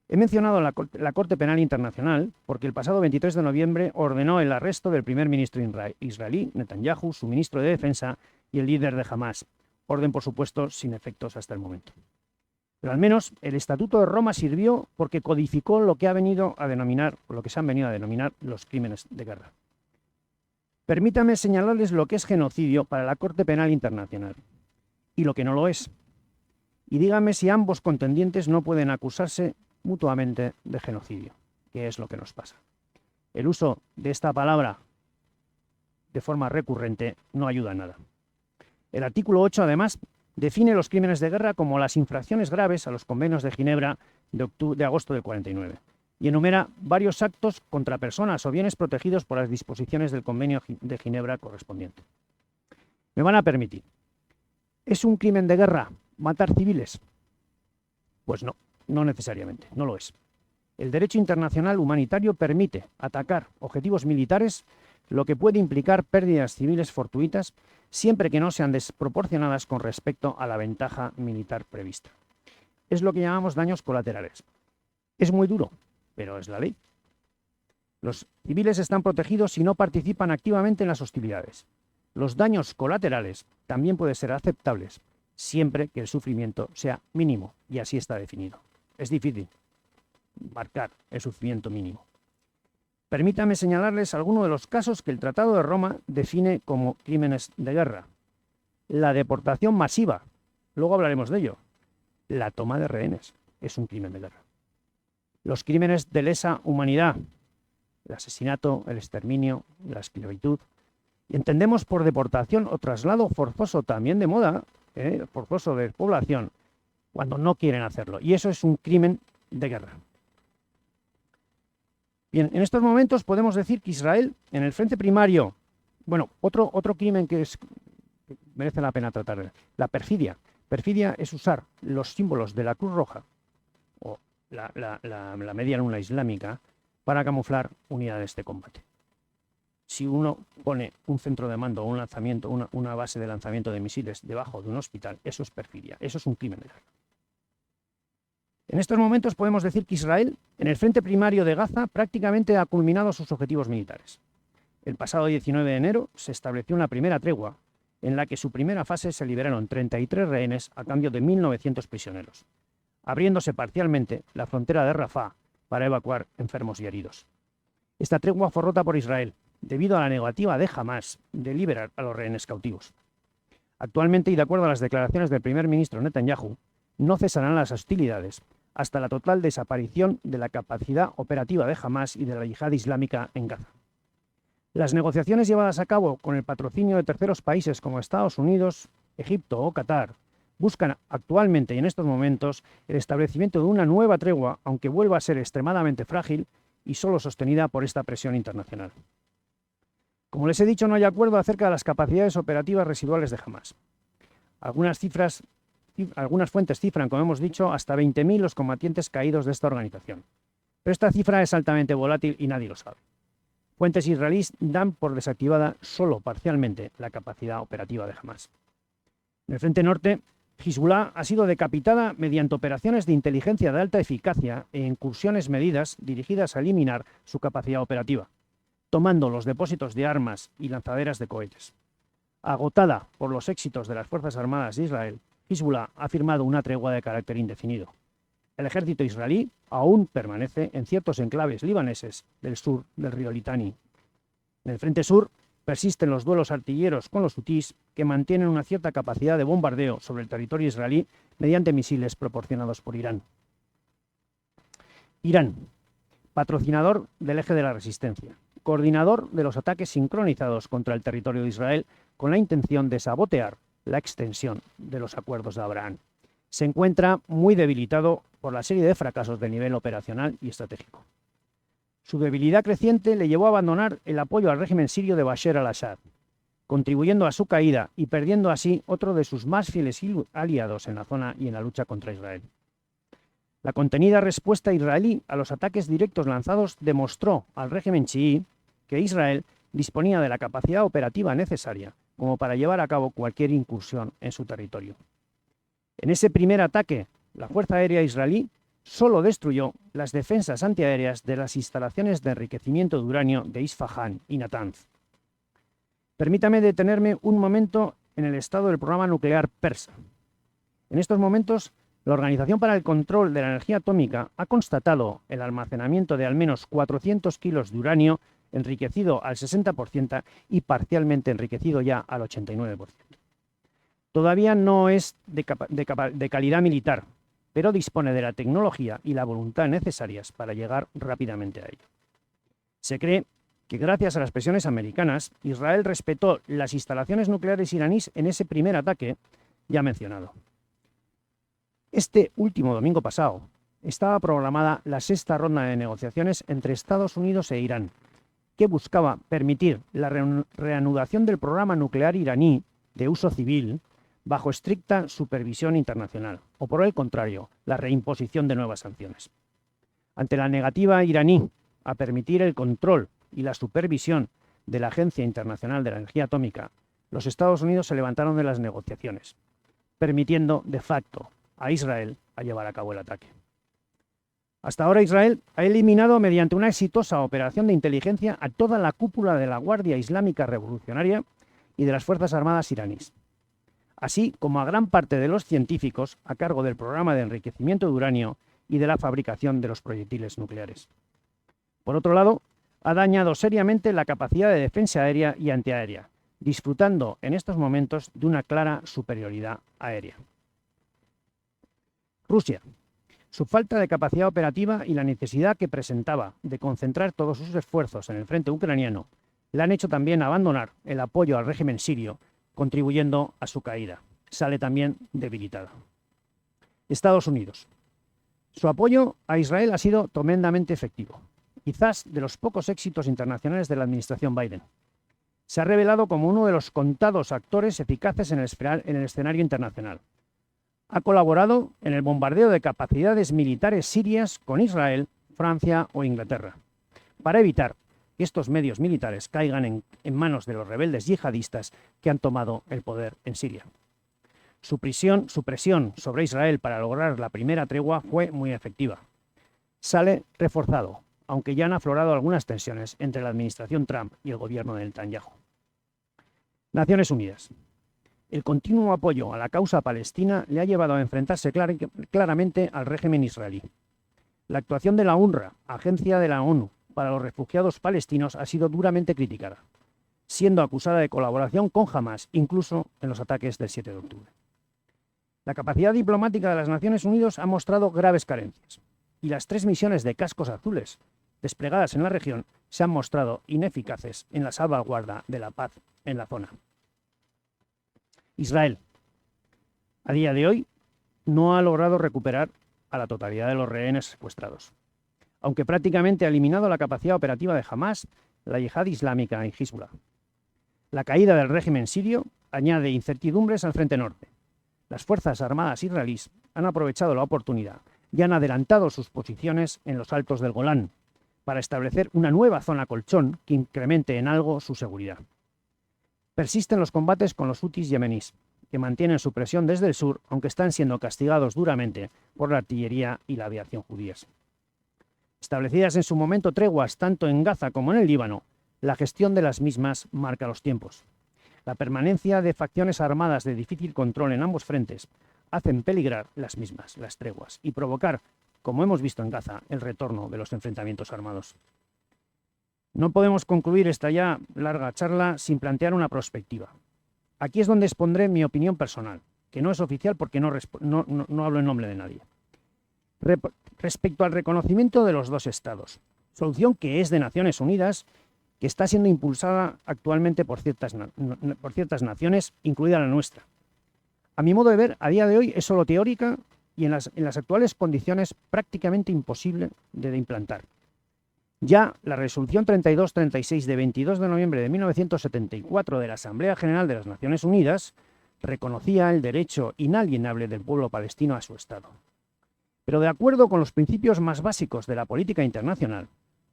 He mencionado la Corte Penal Internacional porque el pasado 23 de noviembre ordenó el arresto del primer ministro israelí, Netanyahu, su ministro de Defensa y el líder de Hamas. Orden, por supuesto, sin efectos hasta el momento. Pero al menos el Estatuto de Roma sirvió porque codificó lo que se han venido a denominar los crímenes de guerra. Permítame señalarles lo que es genocidio para la Corte Penal Internacional y lo que no lo es. Y díganme si ambos contendientes no pueden acusarse mutuamente de genocidio, que es lo que nos pasa. El uso de esta palabra de forma recurrente no ayuda a nada. El artículo 8, además, define los crímenes de guerra como las infracciones graves a los convenios de Ginebra de agosto del 49 y enumera varios actos contra personas o bienes protegidos por las disposiciones del convenio de Ginebra correspondiente. Me van a permitir, ¿es un crimen de guerra matar civiles? Pues no, no necesariamente, no lo es. El derecho internacional humanitario permite atacar objetivos militares, lo que puede implicar pérdidas civiles fortuitas, siempre que no sean desproporcionadas con respecto a la ventaja militar prevista. Es lo que llamamos daños colaterales. Es muy duro, pero es la ley. Los civiles están protegidos si no participan activamente en las hostilidades. Los daños colaterales también pueden ser aceptables, siempre que el sufrimiento sea mínimo, y así está definido. Es difícil marcar el sufrimiento mínimo. Permítame señalarles algunos de los casos que el Tratado de Roma define como crímenes de guerra. La deportación masiva, luego hablaremos de ello. La toma de rehenes es un crimen de guerra. Los crímenes de lesa humanidad, el asesinato, el exterminio, la esclavitud. Y entendemos por deportación o traslado forzoso también de moda, forzoso de población, cuando no quieren hacerlo. Y eso es un crimen de guerra. Bien, en estos momentos podemos decir que Israel, en el frente primario, bueno, otro crimen que merece la pena tratar, la perfidia. Perfidia es usar los símbolos de la Cruz Roja o la media luna islámica para camuflar unidades de combate. Si uno pone un centro de mando o un lanzamiento, una base de lanzamiento de misiles debajo de un hospital, eso es perfidia, eso es un crimen de guerra. En estos momentos podemos decir que Israel, en el frente primario de Gaza, prácticamente ha culminado sus objetivos militares. El pasado 19 de enero se estableció una primera tregua en la que su primera fase se liberaron 33 rehenes a cambio de 1.900 prisioneros, abriéndose parcialmente la frontera de Rafah para evacuar enfermos y heridos. Esta tregua fue rota por Israel, debido a la negativa de Hamas de liberar a los rehenes cautivos. Actualmente, y de acuerdo a las declaraciones del primer ministro Netanyahu, no cesarán las hostilidades hasta la total desaparición de la capacidad operativa de Hamás y de la yihad islámica en Gaza. Las negociaciones llevadas a cabo con el patrocinio de terceros países como Estados Unidos, Egipto o Qatar buscan actualmente y en estos momentos el establecimiento de una nueva tregua, aunque vuelva a ser extremadamente frágil y solo sostenida por esta presión internacional. Como les he dicho, no hay acuerdo acerca de las capacidades operativas residuales de Hamás. Algunas fuentes cifran, como hemos dicho, hasta 20.000 los combatientes caídos de esta organización. Pero esta cifra es altamente volátil y nadie lo sabe. Fuentes israelíes dan por desactivada solo parcialmente la capacidad operativa de Hamás. En el frente norte, Hezbollah ha sido decapitada mediante operaciones de inteligencia de alta eficacia e incursiones medidas dirigidas a eliminar su capacidad operativa, tomando los depósitos de armas y lanzaderas de cohetes. Agotada por los éxitos de las Fuerzas Armadas de Israel, Hezbollah ha firmado una tregua de carácter indefinido. El ejército israelí aún permanece en ciertos enclaves libaneses del sur del río Litani. En el frente sur persisten los duelos artilleros con los hutís, que mantienen una cierta capacidad de bombardeo sobre el territorio israelí mediante misiles proporcionados por Irán. Irán, patrocinador del eje de la resistencia, coordinador de los ataques sincronizados contra el territorio de Israel con la intención de sabotear la extensión de los acuerdos de Abraham. Se encuentra muy debilitado por la serie de fracasos de nivel operacional y estratégico. Su debilidad creciente le llevó a abandonar el apoyo al régimen sirio de Bashar al-Assad, contribuyendo a su caída y perdiendo así otro de sus más fieles aliados en la zona y en la lucha contra Israel. La contenida respuesta israelí a los ataques directos lanzados demostró al régimen chií que Israel disponía de la capacidad operativa necesaria como para llevar a cabo cualquier incursión en su territorio. En ese primer ataque, la Fuerza Aérea israelí solo destruyó las defensas antiaéreas de las instalaciones de enriquecimiento de uranio de Isfahan y Natanz. Permítame detenerme un momento en el estado del programa nuclear persa. En estos momentos, la Organización para el Control de la Energía Atómica ha constatado el almacenamiento de al menos 400 kilos de uranio enriquecido al 60% y parcialmente enriquecido ya al 89%. Todavía no es de calidad militar, pero dispone de la tecnología y la voluntad necesarias para llegar rápidamente a ello. Se cree que gracias a las presiones americanas, Israel respetó las instalaciones nucleares iraníes en ese primer ataque ya mencionado. Este último domingo pasado estaba programada la sexta ronda de negociaciones entre Estados Unidos e Irán, que buscaba permitir la reanudación del programa nuclear iraní de uso civil bajo estricta supervisión internacional, o por el contrario, la reimposición de nuevas sanciones. Ante la negativa iraní a permitir el control y la supervisión de la Agencia Internacional de la Energía Atómica, los Estados Unidos se levantaron de las negociaciones, permitiendo de facto a Israel a llevar a cabo el ataque. Hasta ahora Israel ha eliminado mediante una exitosa operación de inteligencia a toda la cúpula de la Guardia Islámica Revolucionaria y de las Fuerzas Armadas iraníes, así como a gran parte de los científicos a cargo del programa de enriquecimiento de uranio y de la fabricación de los proyectiles nucleares. Por otro lado, ha dañado seriamente la capacidad de defensa aérea y antiaérea, disfrutando en estos momentos de una clara superioridad aérea. Rusia. Su falta de capacidad operativa y la necesidad que presentaba de concentrar todos sus esfuerzos en el frente ucraniano le han hecho también abandonar el apoyo al régimen sirio, contribuyendo a su caída. Sale también debilitada. Estados Unidos. Su apoyo a Israel ha sido tremendamente efectivo, quizás de los pocos éxitos internacionales de la administración Biden. Se ha revelado como uno de los contados actores eficaces en el escenario internacional. Ha colaborado en el bombardeo de capacidades militares sirias con Israel, Francia o Inglaterra, para evitar que estos medios militares caigan en manos de los rebeldes yihadistas que han tomado el poder en Siria. Su presión sobre Israel para lograr la primera tregua fue muy efectiva. Sale reforzado, aunque ya han aflorado algunas tensiones entre la administración Trump y el gobierno de Netanyahu. Naciones Unidas. El continuo apoyo a la causa palestina le ha llevado a enfrentarse claramente al régimen israelí. La actuación de la UNRWA, agencia de la ONU para los refugiados palestinos, ha sido duramente criticada, siendo acusada de colaboración con Hamás, incluso en los ataques del 7 de octubre. La capacidad diplomática de las Naciones Unidas ha mostrado graves carencias y las 3 misiones de cascos azules desplegadas en la región se han mostrado ineficaces en la salvaguarda de la paz en la zona. Israel, a día de hoy, no ha logrado recuperar a la totalidad de los rehenes secuestrados, aunque prácticamente ha eliminado la capacidad operativa de Hamás, la Yihad Islámica y Hezbollah. La caída del régimen sirio añade incertidumbres al frente norte. Las Fuerzas Armadas israelíes han aprovechado la oportunidad y han adelantado sus posiciones en los altos del Golán para establecer una nueva zona colchón que incremente en algo su seguridad. Persisten los combates con los hutis yemeníes, que mantienen su presión desde el sur, aunque están siendo castigados duramente por la artillería y la aviación judías. Establecidas en su momento treguas tanto en Gaza como en el Líbano, la gestión de las mismas marca los tiempos. La permanencia de facciones armadas de difícil control en ambos frentes hacen peligrar las mismas, las treguas, y provocar, como hemos visto en Gaza, el retorno de los enfrentamientos armados. No podemos concluir esta ya larga charla sin plantear una perspectiva. Aquí es donde expondré mi opinión personal, que no es oficial porque no hablo en nombre de nadie. Respecto al reconocimiento de los dos estados, solución que es de Naciones Unidas, que está siendo impulsada actualmente por ciertas naciones, incluida la nuestra. A mi modo de ver, a día de hoy es solo teórica y en las actuales condiciones prácticamente imposible de implantar. Ya la resolución 3236 de 22 de noviembre de 1974 de la Asamblea General de las Naciones Unidas reconocía el derecho inalienable del pueblo palestino a su Estado. Pero de acuerdo con los principios más básicos de la política internacional,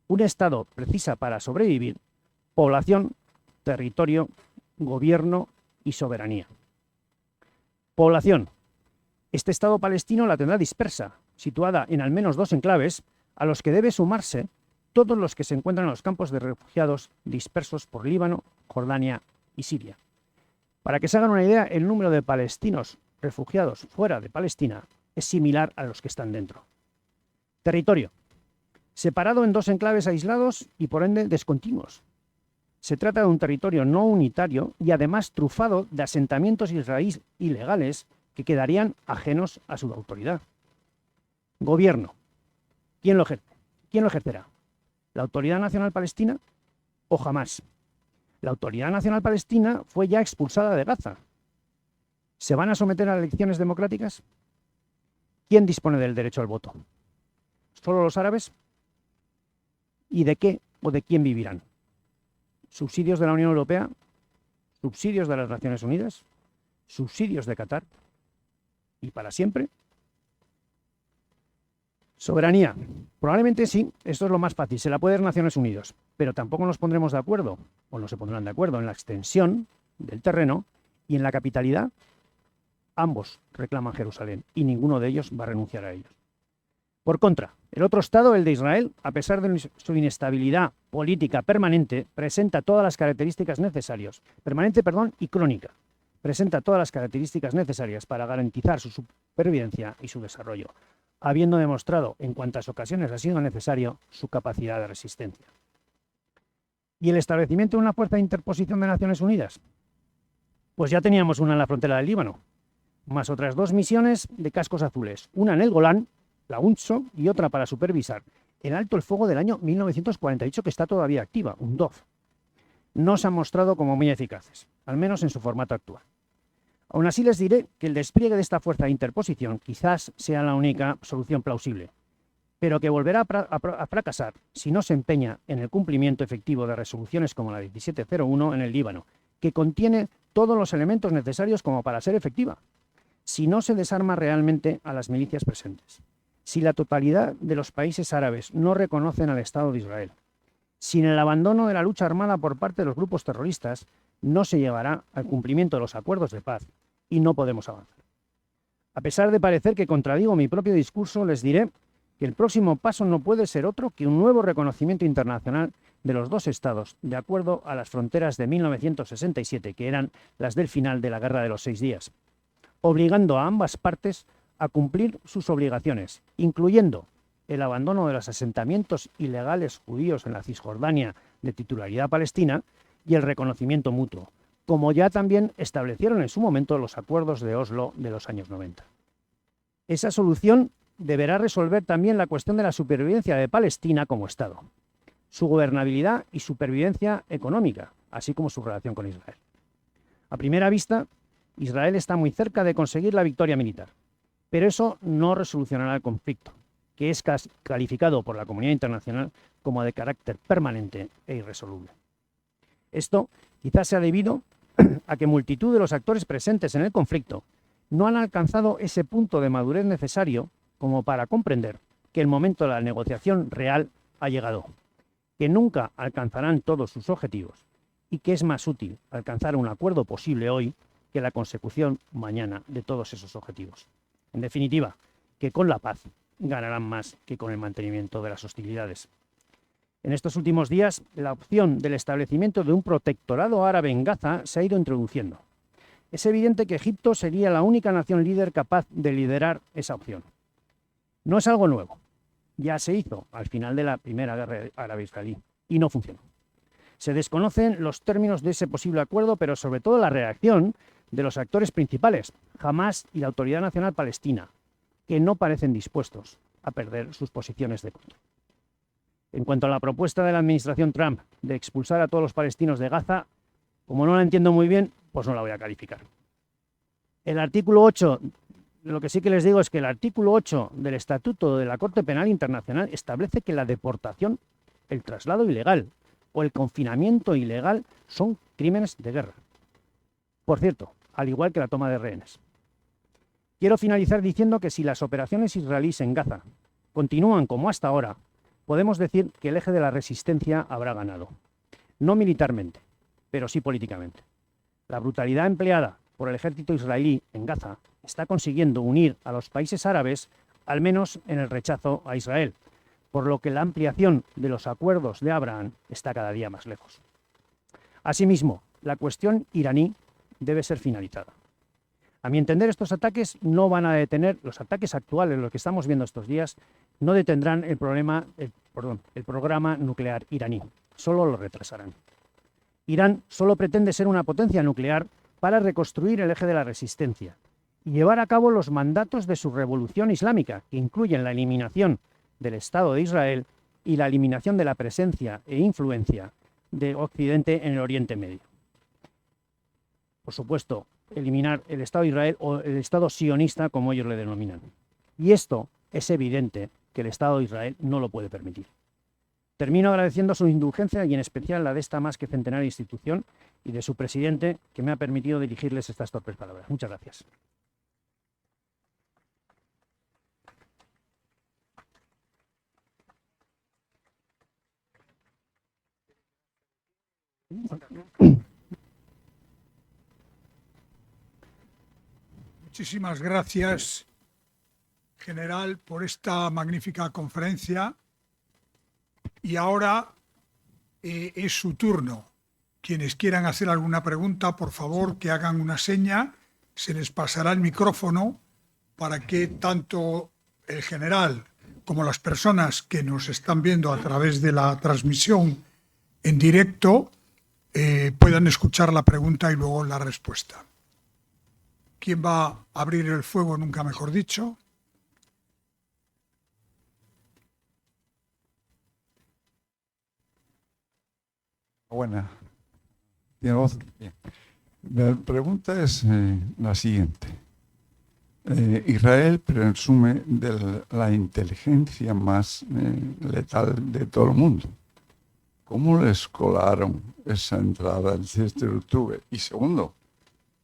un Estado precisa para sobrevivir población, territorio, gobierno y soberanía. Población. Este Estado palestino la tendrá dispersa, situada en al menos 2 enclaves, a los que debe sumarse todos los que se encuentran en los campos de refugiados dispersos por Líbano, Jordania y Siria. Para que se hagan una idea, el número de palestinos refugiados fuera de Palestina es similar a los que están dentro. Territorio. Separado en 2 enclaves aislados y por ende descontinuos. Se trata de un territorio no unitario y además trufado de asentamientos israelíes ilegales que quedarían ajenos a su autoridad. Gobierno. ¿Quién lo ejercerá? ¿La Autoridad Nacional Palestina o Hamás? La Autoridad Nacional Palestina fue ya expulsada de Gaza. ¿Se van a someter a elecciones democráticas? ¿Quién dispone del derecho al voto? ¿Solo los árabes? ¿Y de qué o de quién vivirán? ¿Subsidios de la Unión Europea? ¿Subsidios de las Naciones Unidas? ¿Subsidios de Qatar? ¿Y para siempre? Soberanía. Probablemente sí, esto es lo más fácil, se la puede dar Naciones Unidas, pero tampoco nos pondremos de acuerdo, o no se pondrán de acuerdo, en la extensión del terreno y en la capitalidad. Ambos reclaman Jerusalén y ninguno de ellos va a renunciar a ellos. Por contra, el otro Estado, el de Israel, a pesar de su inestabilidad política permanente, presenta todas las características necesarias, y crónica, presenta todas las características necesarias para garantizar su supervivencia y su desarrollo, habiendo demostrado en cuantas ocasiones ha sido necesario su capacidad de resistencia. ¿Y el establecimiento de una fuerza de interposición de Naciones Unidas? Pues ya teníamos una en la frontera del Líbano, más otras 2 misiones de cascos azules, una en el Golán, la UNTSO, y otra para supervisar el alto el fuego del año 1948 que está todavía activa, UNDOF. No se han mostrado como muy eficaces, al menos en su formato actual. Aún así les diré que el despliegue de esta fuerza de interposición quizás sea la única solución plausible, pero que volverá a fracasar si no se empeña en el cumplimiento efectivo de resoluciones como la 1701 en el Líbano, que contiene todos los elementos necesarios como para ser efectiva, si no se desarma realmente a las milicias presentes, si la totalidad de los países árabes no reconocen al Estado de Israel, si en el abandono de la lucha armada por parte de los grupos terroristas no se llevará al cumplimiento de los acuerdos de paz y no podemos avanzar. A pesar de parecer que contradigo mi propio discurso, les diré que el próximo paso no puede ser otro que un nuevo reconocimiento internacional de los 2 estados, de acuerdo a las fronteras de 1967, que eran las del final de la Guerra de los 6 días, obligando a ambas partes a cumplir sus obligaciones, incluyendo el abandono de los asentamientos ilegales judíos en la Cisjordania de titularidad palestina y el reconocimiento mutuo, como ya también establecieron en su momento los acuerdos de Oslo de los años 90. Esa solución deberá resolver también la cuestión de la supervivencia de Palestina como Estado, su gobernabilidad y supervivencia económica, así como su relación con Israel. A primera vista, Israel está muy cerca de conseguir la victoria militar, pero eso no resolucionará el conflicto, que es calificado por la comunidad internacional como de carácter permanente e irresoluble. Esto quizás sea debido a que multitud de los actores presentes en el conflicto no han alcanzado ese punto de madurez necesario como para comprender que el momento de la negociación real ha llegado, que nunca alcanzarán todos sus objetivos y que es más útil alcanzar un acuerdo posible hoy que la consecución mañana de todos esos objetivos. En definitiva, que con la paz ganarán más que con el mantenimiento de las hostilidades. En estos últimos días, la opción del establecimiento de un protectorado árabe en Gaza se ha ido introduciendo. Es evidente que Egipto sería la única nación líder capaz de liderar esa opción. No es algo nuevo. Ya se hizo al final de la primera guerra árabe-israelí y no funcionó. Se desconocen los términos de ese posible acuerdo, pero sobre todo la reacción de los actores principales, Hamás y la Autoridad Nacional Palestina, que no parecen dispuestos a perder sus posiciones de control. En cuanto a la propuesta de la administración Trump de expulsar a todos los palestinos de Gaza, como no la entiendo muy bien, pues no la voy a calificar. El artículo 8, lo que sí que les digo es que el artículo 8 del Estatuto de la Corte Penal Internacional establece que la deportación, el traslado ilegal o el confinamiento ilegal son crímenes de guerra. Por cierto, al igual que la toma de rehenes. Quiero finalizar diciendo que si las operaciones israelíes en Gaza continúan como hasta ahora, podemos decir que el eje de la resistencia habrá ganado. No militarmente, pero sí políticamente. La brutalidad empleada por el ejército israelí en Gaza está consiguiendo unir a los países árabes, al menos en el rechazo a Israel, por lo que la ampliación de los acuerdos de Abraham está cada día más lejos. Asimismo, la cuestión iraní debe ser finalizada. A mi entender, estos ataques no van a detener, los ataques actuales, los que estamos viendo estos días, no detendrán el programa nuclear iraní, solo lo retrasarán. Irán solo pretende ser una potencia nuclear para reconstruir el eje de la resistencia y llevar a cabo los mandatos de su revolución islámica, que incluyen la eliminación del Estado de Israel y la eliminación de la presencia e influencia de Occidente en el Oriente Medio. Por supuesto, eliminar el Estado de Israel o el Estado sionista, como ellos le denominan. Y esto es evidente que el Estado de Israel no lo puede permitir. Termino agradeciendo su indulgencia y en especial la de esta más que centenaria institución y de su presidente, que me ha permitido dirigirles estas torpes palabras. Muchas gracias. Muchísimas gracias, general, por esta magnífica conferencia. Y ahora es su turno. Quienes quieran hacer alguna pregunta, por favor, que hagan una seña. Se les pasará el micrófono para que tanto el general como las personas que nos están viendo a través de la transmisión en directo puedan escuchar la pregunta y luego la respuesta. ¿Quién va a abrir el fuego, nunca mejor dicho? Buena. ¿Tiene voz? Bien. La pregunta es la siguiente. Israel presume de la inteligencia más letal de todo el mundo. ¿Cómo les colaron esa entrada el 7 de octubre? Y segundo,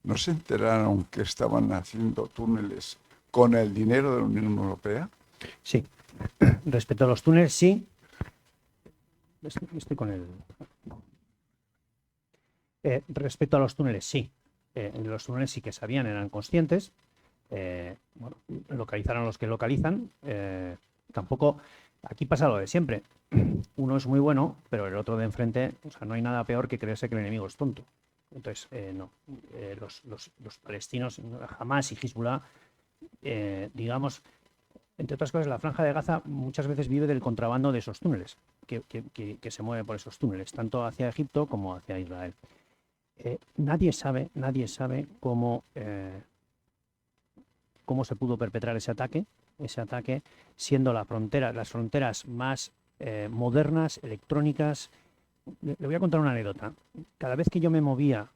¿no se enteraron que estaban haciendo túneles con el dinero de la Unión Europea? Sí. Respecto a los túneles, sí. Estoy con el... respecto a los túneles, sí. Los túneles sí que sabían, eran conscientes. Bueno, localizaron los que localizan. Tampoco... Aquí pasa lo de siempre. Uno es muy bueno, pero el otro de enfrente, o sea, no hay nada peor que creerse que el enemigo es tonto. Entonces, no. Los palestinos, Hamás y Hezbollah, digamos, entre otras cosas, la Franja de Gaza muchas veces vive del contrabando de esos túneles, que se mueve por esos túneles, tanto hacia Egipto como hacia Israel. Nadie sabe cómo se pudo perpetrar ese ataque siendo las fronteras más modernas, electrónicas. Le voy a contar una anécdota. Cada vez que yo me movía,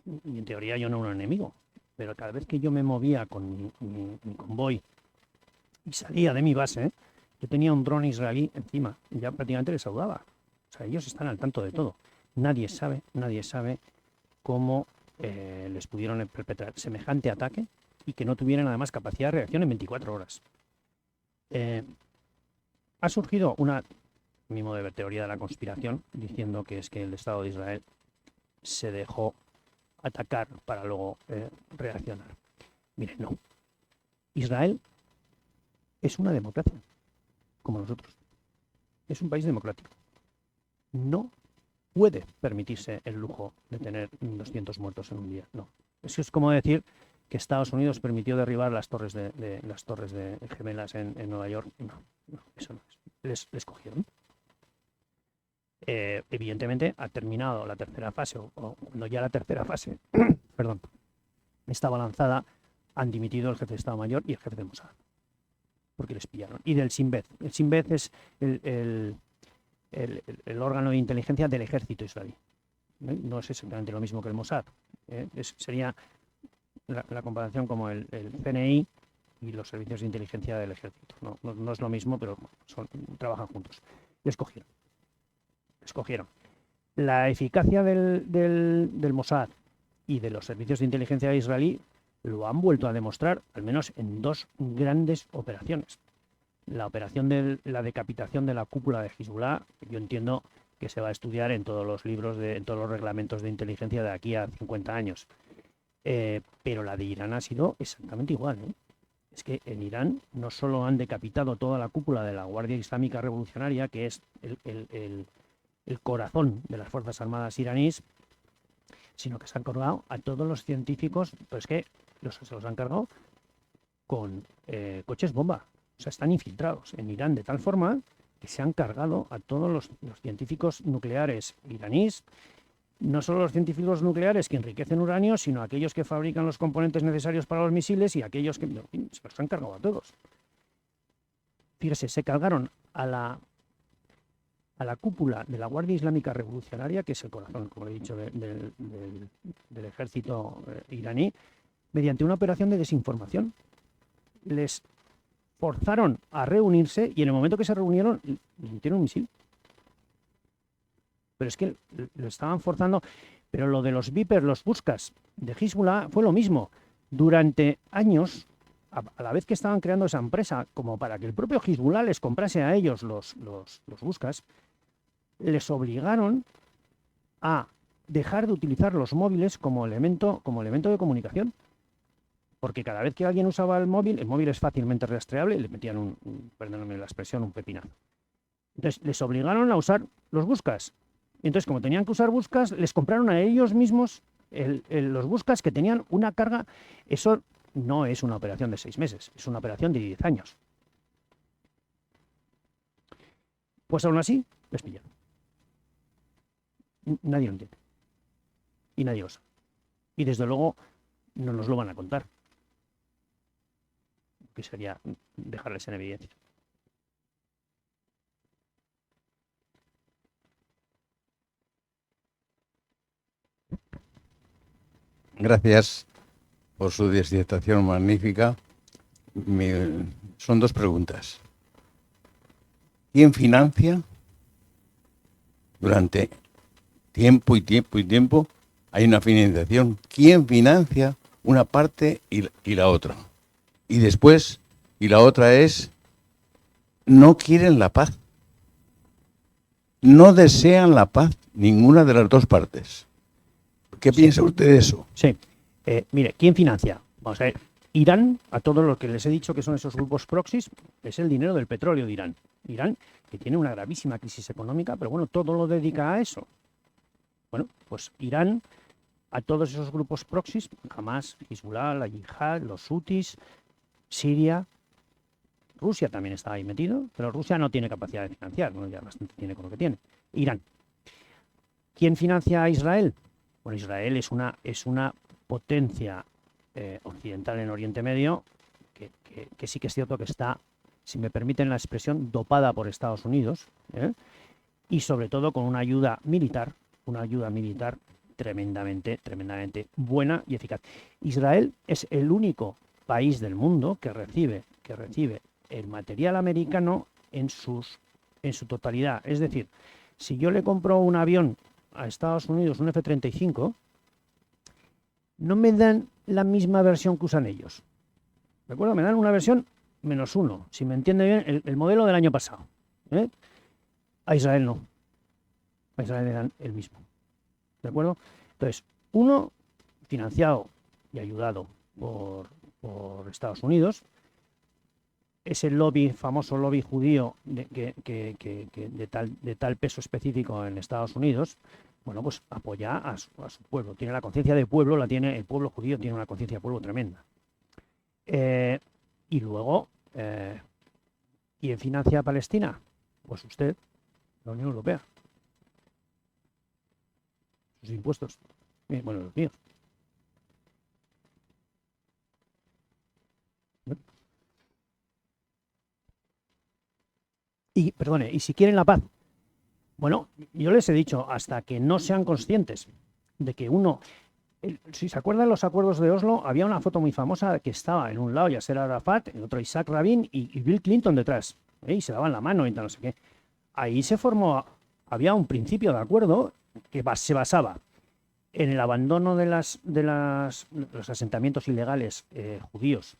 y en teoría yo no era un enemigo, pero cada vez que yo me movía con mi convoy y salía de mi base, yo tenía un dron israelí encima y ya prácticamente les saludaba. O sea, ellos están al tanto de todo. Nadie sabe cómo les pudieron perpetrar semejante ataque y que no tuvieran además capacidad de reacción en 24 horas. Ha surgido una, a mi modo de ver, teoría de la conspiración, diciendo que es que el Estado de Israel se dejó atacar para luego reaccionar. Miren, no. Israel es una democracia, como nosotros. Es un país democrático. No puede permitirse el lujo de tener 200 muertos en un día. No. Eso es como decir que Estados Unidos permitió derribar las torres de gemelas en Nueva York. No, eso no es. Les cogieron. Evidentemente ha terminado la tercera fase, o cuando ya la tercera fase perdón, estaba lanzada, han dimitido el jefe de Estado Mayor y el jefe de Mossad, porque les pillaron. Y del Shin Bet. El Shin Bet es el órgano de inteligencia del ejército israelí. No es exactamente lo mismo que el Mossad. Sería la comparación como el CNI y los servicios de inteligencia del ejército. No es lo mismo, pero trabajan juntos. Les cogieron. La eficacia del Mossad y de los servicios de inteligencia israelí lo han vuelto a demostrar, al menos en dos grandes operaciones. La operación de la decapitación de la cúpula de Hezbollah, yo entiendo que se va a estudiar en todos los libros, en todos los reglamentos de inteligencia de aquí a 50 años. Pero la de Irán ha sido exactamente igual. Es que en Irán no solo han decapitado toda la cúpula de la Guardia Islámica Revolucionaria, que es el corazón de las Fuerzas Armadas iraníes, sino que se han cargado a todos los científicos, pues que se los han cargado con coches bomba. O sea, están infiltrados en Irán de tal forma que se han cargado a todos los científicos nucleares iraníes, no solo los científicos nucleares que enriquecen uranio, sino aquellos que fabrican los componentes necesarios para los misiles y aquellos que se los han cargado a todos. Fíjese, se cargaron a la cúpula de la Guardia Islámica Revolucionaria, que es el corazón, como he dicho, del ejército iraní, mediante una operación de desinformación. Les forzaron a reunirse y en el momento que se reunieron les metieron un misil. Pero es que lo estaban forzando. Pero lo de los Vipers, los Buscas de Hezbollah fue lo mismo. Durante años, a la vez que estaban creando esa empresa, como para que el propio Hezbollah les comprase a ellos los Buscas, les obligaron a dejar de utilizar los móviles como elemento de comunicación. Porque cada vez que alguien usaba el móvil es fácilmente rastreable y le metían perdóname la expresión, un pepinazo. Entonces, les obligaron a usar los Buscas. Entonces, como tenían que usar Buscas, les compraron a ellos mismos los Buscas que tenían una carga. Eso no es una operación de 6 meses, es una operación de 10 años. Pues aún así, les pillaron. Nadie lo entiende. Y nadie lo sabe. Y desde luego no nos lo van a contar. Que sería dejarles en evidencia. Gracias por su disertación magnífica. Son 2 preguntas. ¿Quién financia durante tiempo y tiempo? Hay una financiación. ¿Quién financia una parte y la otra? Y después, y la otra es, no quieren la paz. No desean la paz ninguna de las 2 partes. ¿Qué piensa usted de eso? Sí. Mire, ¿quién financia? Vamos a ver. Irán, a todo lo que les he dicho que son esos grupos proxies, es el dinero del petróleo de Irán. Irán, que tiene una gravísima crisis económica, pero bueno, todo lo dedica a eso. Bueno, pues Irán, a todos esos grupos proxies, Hamas, Hezbollah, la Yihad, los Hutis, Siria, Rusia también está ahí metido, pero Rusia no tiene capacidad de financiar, bueno, ya bastante tiene con lo que tiene. Irán. ¿Quién financia a Israel? Bueno, Israel es una potencia occidental en Oriente Medio que sí que es cierto que está, si me permiten la expresión, dopada por Estados Unidos, y sobre todo con una ayuda militar tremendamente buena y eficaz. Israel es el único país del mundo que recibe el material americano en su totalidad. Es decir, si yo le compro un avión a Estados Unidos, un F-35, no me dan la misma versión que usan ellos. ¿De acuerdo? Me dan una versión -1, si me entiende bien, el modelo del año pasado. A Israel no. A Israel le dan el mismo. ¿De acuerdo? Entonces, uno, financiado y ayudado por Estados Unidos, ese famoso lobby judío de tal peso específico en Estados Unidos, bueno, pues apoya a su pueblo. Tiene la conciencia de pueblo, el pueblo judío tiene una conciencia de pueblo tremenda. Y luego, ¿quién financia a Palestina? Pues usted, la Unión Europea. Sus impuestos. Bueno, los míos. Y, perdone, y si quieren la paz, bueno, yo les he dicho, hasta que no sean conscientes de que si se acuerdan los acuerdos de Oslo, había una foto muy famosa que estaba en un lado Yasser Arafat, en otro Isaac Rabin y Bill Clinton detrás, y se daban la mano y tal, no sé qué. Ahí había un principio de acuerdo que se basaba en el abandono de los asentamientos ilegales judíos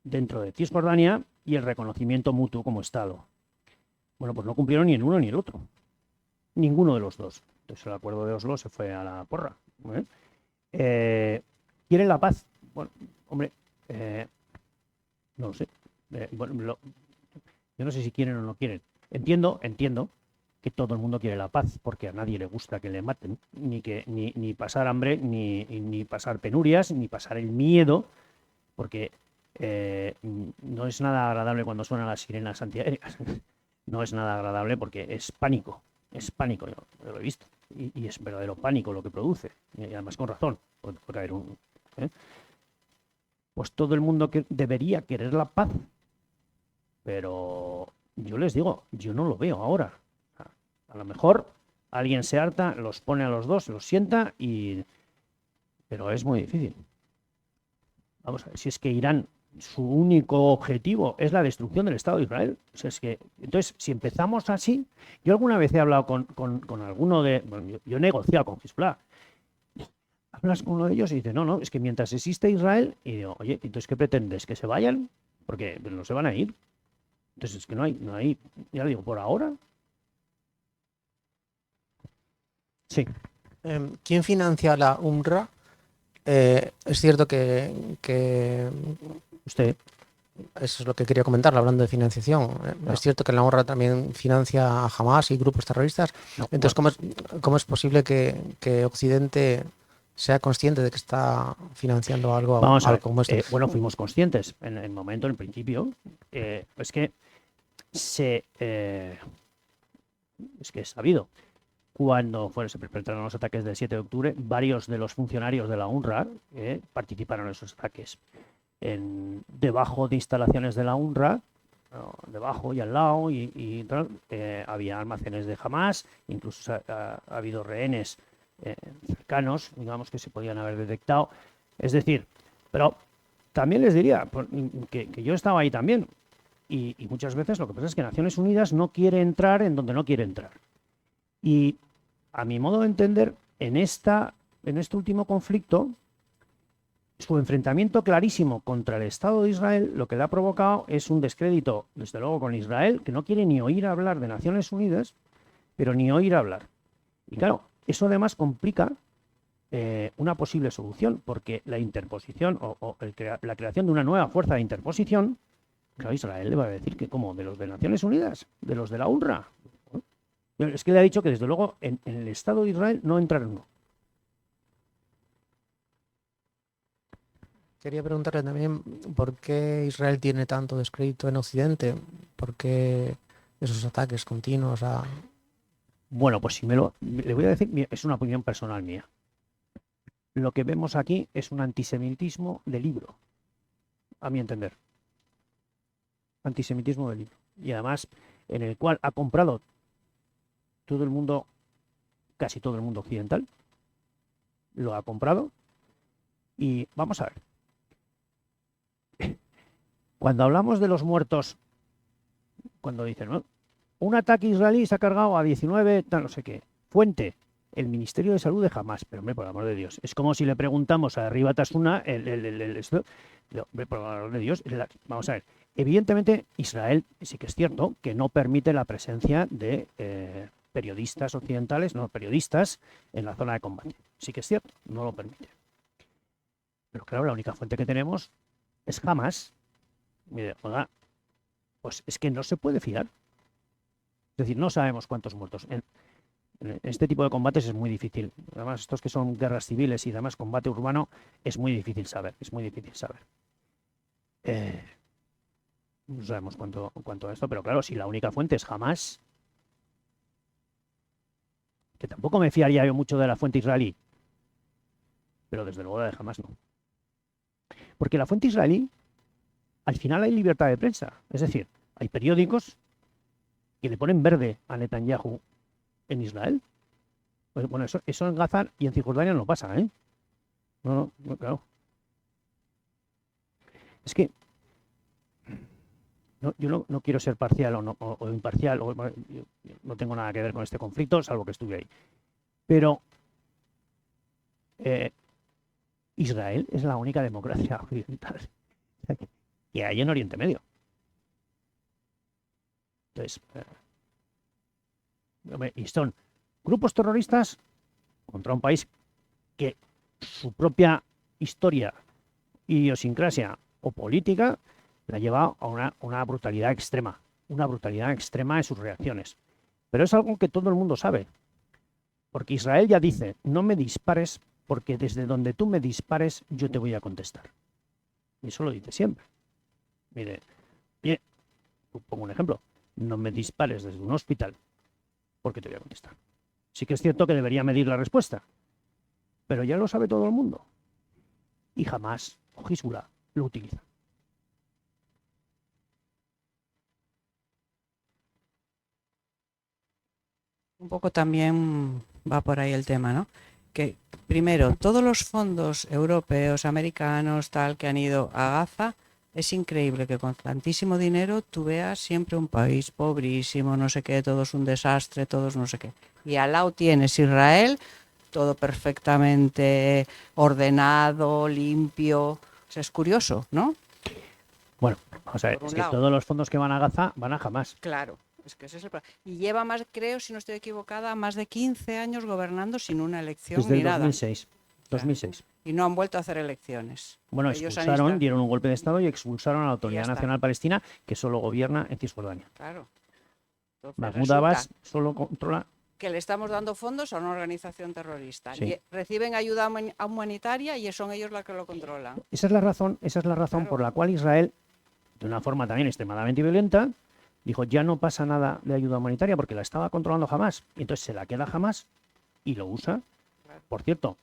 dentro de Cisjordania y el reconocimiento mutuo como Estado. Bueno, pues no cumplieron ni el uno ni el otro. Ninguno de los dos. Entonces el acuerdo de Oslo se fue a la porra. ¿Quieren la paz? Bueno, hombre, no lo sé. Yo no sé si quieren o no quieren. Entiendo que todo el mundo quiere la paz, porque a nadie le gusta que le maten, ni pasar hambre, ni pasar penurias, ni pasar el miedo, porque no es nada agradable cuando suenan las sirenas antiaéreas. No es nada agradable porque es pánico, yo lo he visto, y es verdadero pánico lo que produce, y además con razón, puede haber pues todo el mundo debería querer la paz, pero yo les digo, yo no lo veo ahora. A lo mejor alguien se harta, los pone a los dos, los sienta, pero es muy difícil. Vamos a ver, si es que Irán, su único objetivo es la destrucción del Estado de Israel. O sea, entonces, si empezamos así, yo alguna vez he hablado con alguno bueno, yo he negociado con Hezbollah. Hablas con uno de ellos y dice, no, es que mientras existe Israel, y digo, oye, entonces, ¿qué pretendes? ¿Que se vayan? Porque no se van a ir. Entonces, es que no hay, ya digo, por ahora. Sí. ¿Quién financia la UNRWA? Es cierto que Usted. eso es lo que quería comentar, hablando de financiación. Es cierto que la UNRWA también financia a Hamas y grupos terroristas. Entonces, ¿cómo es posible que Occidente sea consciente de que está financiando algo como esto? Bueno, fuimos conscientes en el momento, en el principio. Es que es sabido. Cuando se perpetraron los ataques del 7 de octubre, varios de los funcionarios de la UNRWA participaron en esos ataques. Debajo de instalaciones de la UNRWA, debajo y al lado, había almacenes de Hamas, incluso ha habido rehenes cercanos, digamos, que se podían haber detectado. Es decir, pero también les diría que yo estaba ahí también, y muchas veces lo que pasa es que Naciones Unidas no quiere entrar en donde no quiere entrar. Y a mi modo de entender, en este último conflicto, su enfrentamiento clarísimo contra el Estado de Israel, lo que le ha provocado es un descrédito, desde luego, con Israel, que no quiere ni oír hablar de Naciones Unidas, pero ni oír hablar. Y claro, eso además complica una posible solución, porque la interposición la creación de una nueva fuerza de interposición, claro, Israel le va a decir que, ¿cómo? ¿De los de Naciones Unidas? ¿De los de la UNRWA? Es que le ha dicho que, desde luego, en el Estado de Israel no entraron. Quería preguntarle también por qué Israel tiene tanto descrédito en Occidente, por qué esos ataques continuos a... Bueno, pues le voy a decir, es una opinión personal mía. Lo que vemos aquí es un antisemitismo de libro, a mi entender. Antisemitismo de libro. Y además, en el cual ha comprado todo el mundo, casi todo el mundo occidental, lo ha comprado. Y vamos a ver. Cuando hablamos de los muertos, cuando dicen, ¿no?, un ataque israelí se ha cargado a 19, tal, no sé qué. Fuente, el Ministerio de Salud de Hamás. Pero, hombre, por el amor de Dios. Es como si le preguntamos a Riva Tasuna, hombre, por el amor de Dios. Vamos a ver. Evidentemente, Israel sí que es cierto que no permite la presencia de periodistas occidentales, no, periodistas en la zona de combate. Sí que es cierto, no lo permite. Pero claro, la única fuente que tenemos es Hamás. Mire, oiga, pues es que no se puede fiar. Es decir, no sabemos cuántos muertos. En este tipo de combates es muy difícil. Además, estos que son guerras civiles y además combate urbano, es muy difícil saber. Es muy difícil saber. No sabemos cuánto esto, pero claro, si la única fuente es Hamás, que tampoco me fiaría yo mucho de la fuente israelí, pero desde luego la de Hamás no. Porque la fuente israelí, al final hay libertad de prensa. Es decir, hay periódicos que le ponen verde a Netanyahu en Israel. Pues, bueno, eso en Gaza y en Cisjordania no pasa, ¿eh? No, claro. Es que yo no quiero ser parcial o imparcial, yo no tengo nada que ver con este conflicto, salvo que estuve ahí. Pero Israel es la única democracia occidental que hay en Oriente Medio. Entonces, y son grupos terroristas contra un país que su propia historia, idiosincrasia o política la lleva a una brutalidad extrema en sus reacciones. Pero es algo que todo el mundo sabe, porque Israel ya dice, no me dispares porque desde donde tú me dispares yo te voy a contestar. Y eso lo dice siempre. Mire, pongo un ejemplo, no me dispares desde un hospital porque te voy a contestar. Sí que es cierto que debería medir la respuesta, pero ya lo sabe todo el mundo. Y jamás o Hezbollah lo utiliza. Un poco también va por ahí el tema, ¿no? Que primero, todos los fondos europeos, americanos, tal, que han ido a Gaza, es increíble que con tantísimo dinero tú veas siempre un país pobrísimo, no sé qué, todo es un desastre, todos no sé qué. Y al lado tienes Israel, todo perfectamente ordenado, limpio. O sea, es curioso, ¿no? Bueno, vamos a ver, es que todos los fondos que van a Gaza van a Hamás. Claro, es que ese es el problema. Y lleva más, creo, si no estoy equivocada, más de 15 años gobernando sin una elección desde ni el nada. 2006. 2006. Y no han vuelto a hacer elecciones. Bueno, expulsaron, dieron un golpe de Estado y expulsaron a la Autoridad Nacional Palestina, que solo gobierna en Cisjordania. Claro. Mahmoud Abbas solo controla... Que le estamos dando fondos a una organización terrorista. Sí. Reciben ayuda humanitaria y son ellos los que lo controlan. Esa es la razón Claro. por la cual Israel, de una forma también extremadamente violenta, dijo, ya no pasa nada de ayuda humanitaria porque la estaba controlando Hamás. Y entonces se la queda Hamás y lo usa. Claro. Por cierto,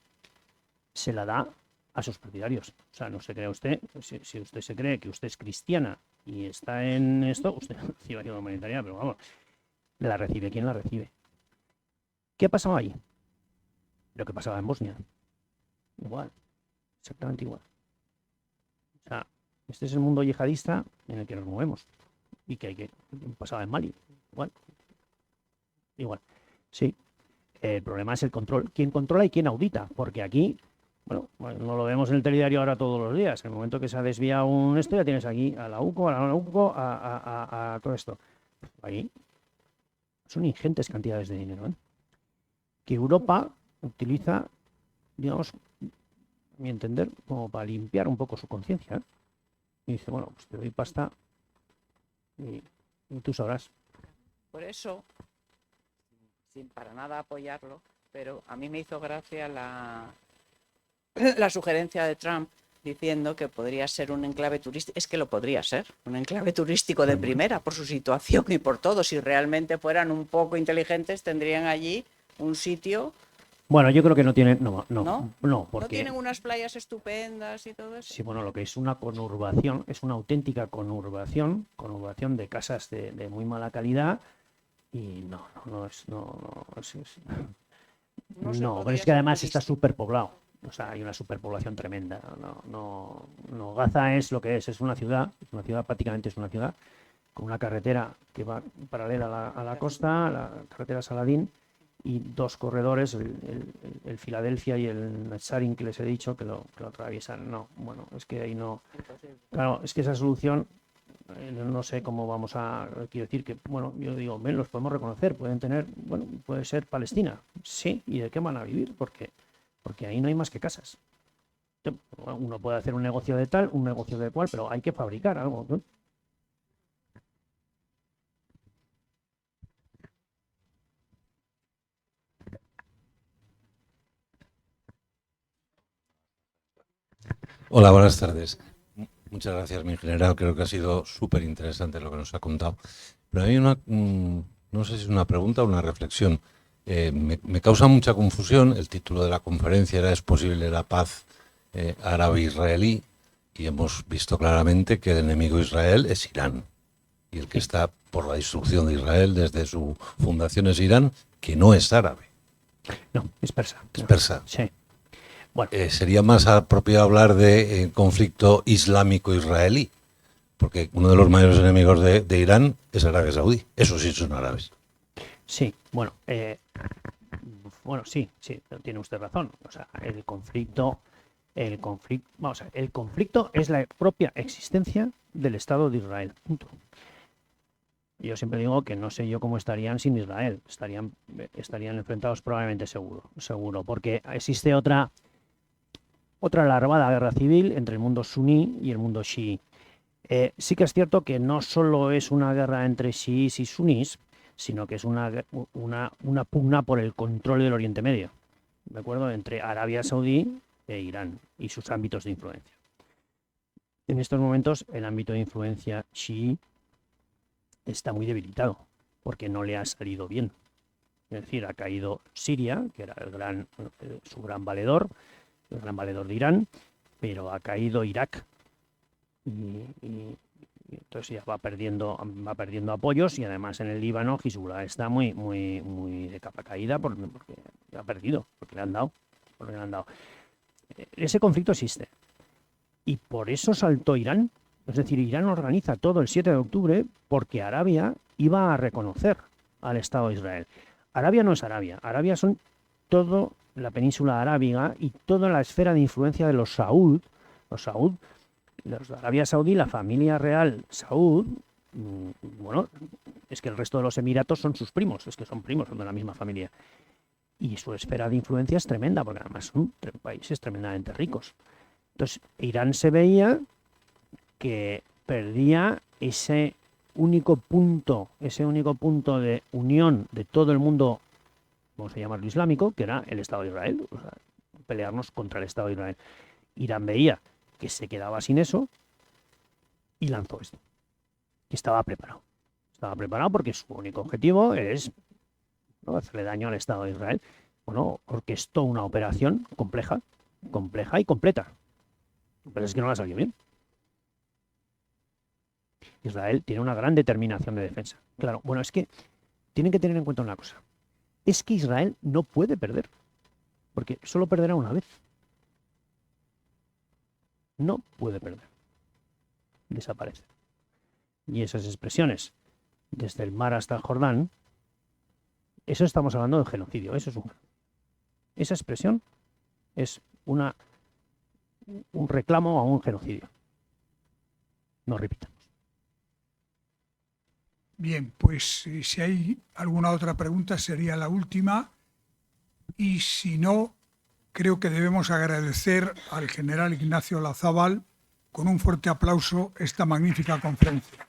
se la da a sus partidarios. O sea, no se crea usted, si usted se cree que usted es cristiana y está en esto, usted no recibe ayuda humanitaria, pero vamos, la recibe quien la recibe. ¿Qué ha pasado ahí? Lo que pasaba en Bosnia. Igual, exactamente igual. O sea, este es el mundo yihadista en el que nos movemos. Y que pasaba en Mali. Igual. Sí. El problema es el control. ¿Quién controla y quién audita? Porque aquí, bueno, no lo vemos en el telediario ahora todos los días. En el momento que se ha desviado un esto, ya tienes aquí a la UCO, a todo esto. Ahí son ingentes cantidades de dinero, ¿eh? Que Europa utiliza, digamos, a mi entender, como para limpiar un poco su conciencia, ¿eh? Y dice, bueno, pues te doy pasta y tú sabrás. Por eso, sin para nada apoyarlo, pero a mí me hizo gracia la sugerencia de Trump diciendo que podría ser un enclave turístico. Es que lo podría ser, un enclave turístico de primera por su situación y por todo. Si realmente fueran un poco inteligentes, tendrían allí un sitio Bueno, yo creo que no tienen, no, ¿No? no, porque ¿No tienen unas playas estupendas y todo eso? sí, bueno, lo que es una conurbación, es una auténtica conurbación de casas de muy mala calidad y no es, No se no, pero podría es que ser además está turístico. superpoblado. O sea, hay una superpoblación tremenda. No, Gaza es lo que es una ciudad, prácticamente es una ciudad, con una carretera que va paralela a la costa, la carretera Saladín, y dos corredores, el Filadelfia y el Netzarim que les he dicho, que lo atraviesan. No, bueno, es que ahí no. Claro, es que esa solución, no sé cómo vamos a. Quiero decir que, bueno, yo digo, ven, los podemos reconocer, pueden tener, bueno, puede ser Palestina, sí, ¿y de qué van a vivir? Porque ahí no hay más que casas. Uno puede hacer un negocio de tal, un negocio de cual, pero hay que fabricar algo, ¿no? Hola, buenas tardes. Muchas gracias, mi general. Creo que ha sido súper interesante lo que nos ha contado. Pero hay no sé si es una pregunta o una reflexión. Me causa mucha confusión. El título de la conferencia era ¿Es posible la paz árabe-israelí? Y hemos visto claramente que el enemigo de Israel es Irán. Y el que está por la destrucción de Israel desde su fundación es Irán, que no es árabe, No, es persa. es persa. Sí. Bueno, Sería más apropiado hablar de conflicto islámico-israelí, porque uno de los mayores enemigos de Irán es Arabia Saudí. Esos sí son árabes. sí, bueno, sí, tiene usted razón. O sea, vamos a ver, el conflicto es la propia existencia del Estado de Israel. Punto. Yo siempre digo que no sé yo cómo estarían sin Israel. Estarían enfrentados probablemente seguro, porque existe otra larvada guerra civil entre el mundo suní y el mundo chií. Sí que es cierto que no solo es una guerra entre chiíes y sunís, sino que es una pugna por el control del Oriente Medio, ¿de acuerdo? Entre Arabia Saudí e Irán y sus ámbitos de influencia. En estos momentos el ámbito de influencia chií está muy debilitado porque no le ha salido bien. Es decir, ha caído Siria, que era su gran valedor, el gran valedor de Irán, pero ha caído Irak y entonces ya va perdiendo apoyos, y además en el Líbano Hezbollah está muy de capa caída porque ha perdido, porque le han dado. Ese conflicto existe y por eso saltó Irán. Es decir, Irán organiza todo el 7 de octubre porque Arabia iba a reconocer al Estado de Israel. Arabia no es Arabia, Arabia son toda la península arábiga y toda la esfera de influencia de los Saud, los de Arabia Saudí, la familia real Saud. Bueno, es que el resto de los emiratos son sus primos, es que son primos, son de la misma familia. Y su esfera de influencia es tremenda, porque además son países tremendamente ricos. Entonces, Irán se veía que perdía ese único punto de unión de todo el mundo, vamos a llamarlo islámico, que era el Estado de Israel, o sea, pelearnos contra el Estado de Israel. Irán veía que se quedaba sin eso y lanzó esto, que estaba preparado porque su único objetivo es, ¿no?, hacerle daño al Estado de Israel. Bueno, orquestó una operación compleja y completa, pero es que no la salió bien. Israel tiene una gran determinación de defensa. Claro, bueno, es que tienen que tener en cuenta una cosa. Es que Israel no puede perder, porque solo perderá una vez. No puede perder. Desaparece. Y esas expresiones, desde el mar hasta el Jordán, eso estamos hablando de genocidio. Esa expresión es un reclamo a un genocidio. No repitamos. Bien, pues si hay alguna otra pregunta sería la última, y si no, creo que debemos agradecer al general Ignacio Olazábal con un fuerte aplauso esta magnífica conferencia.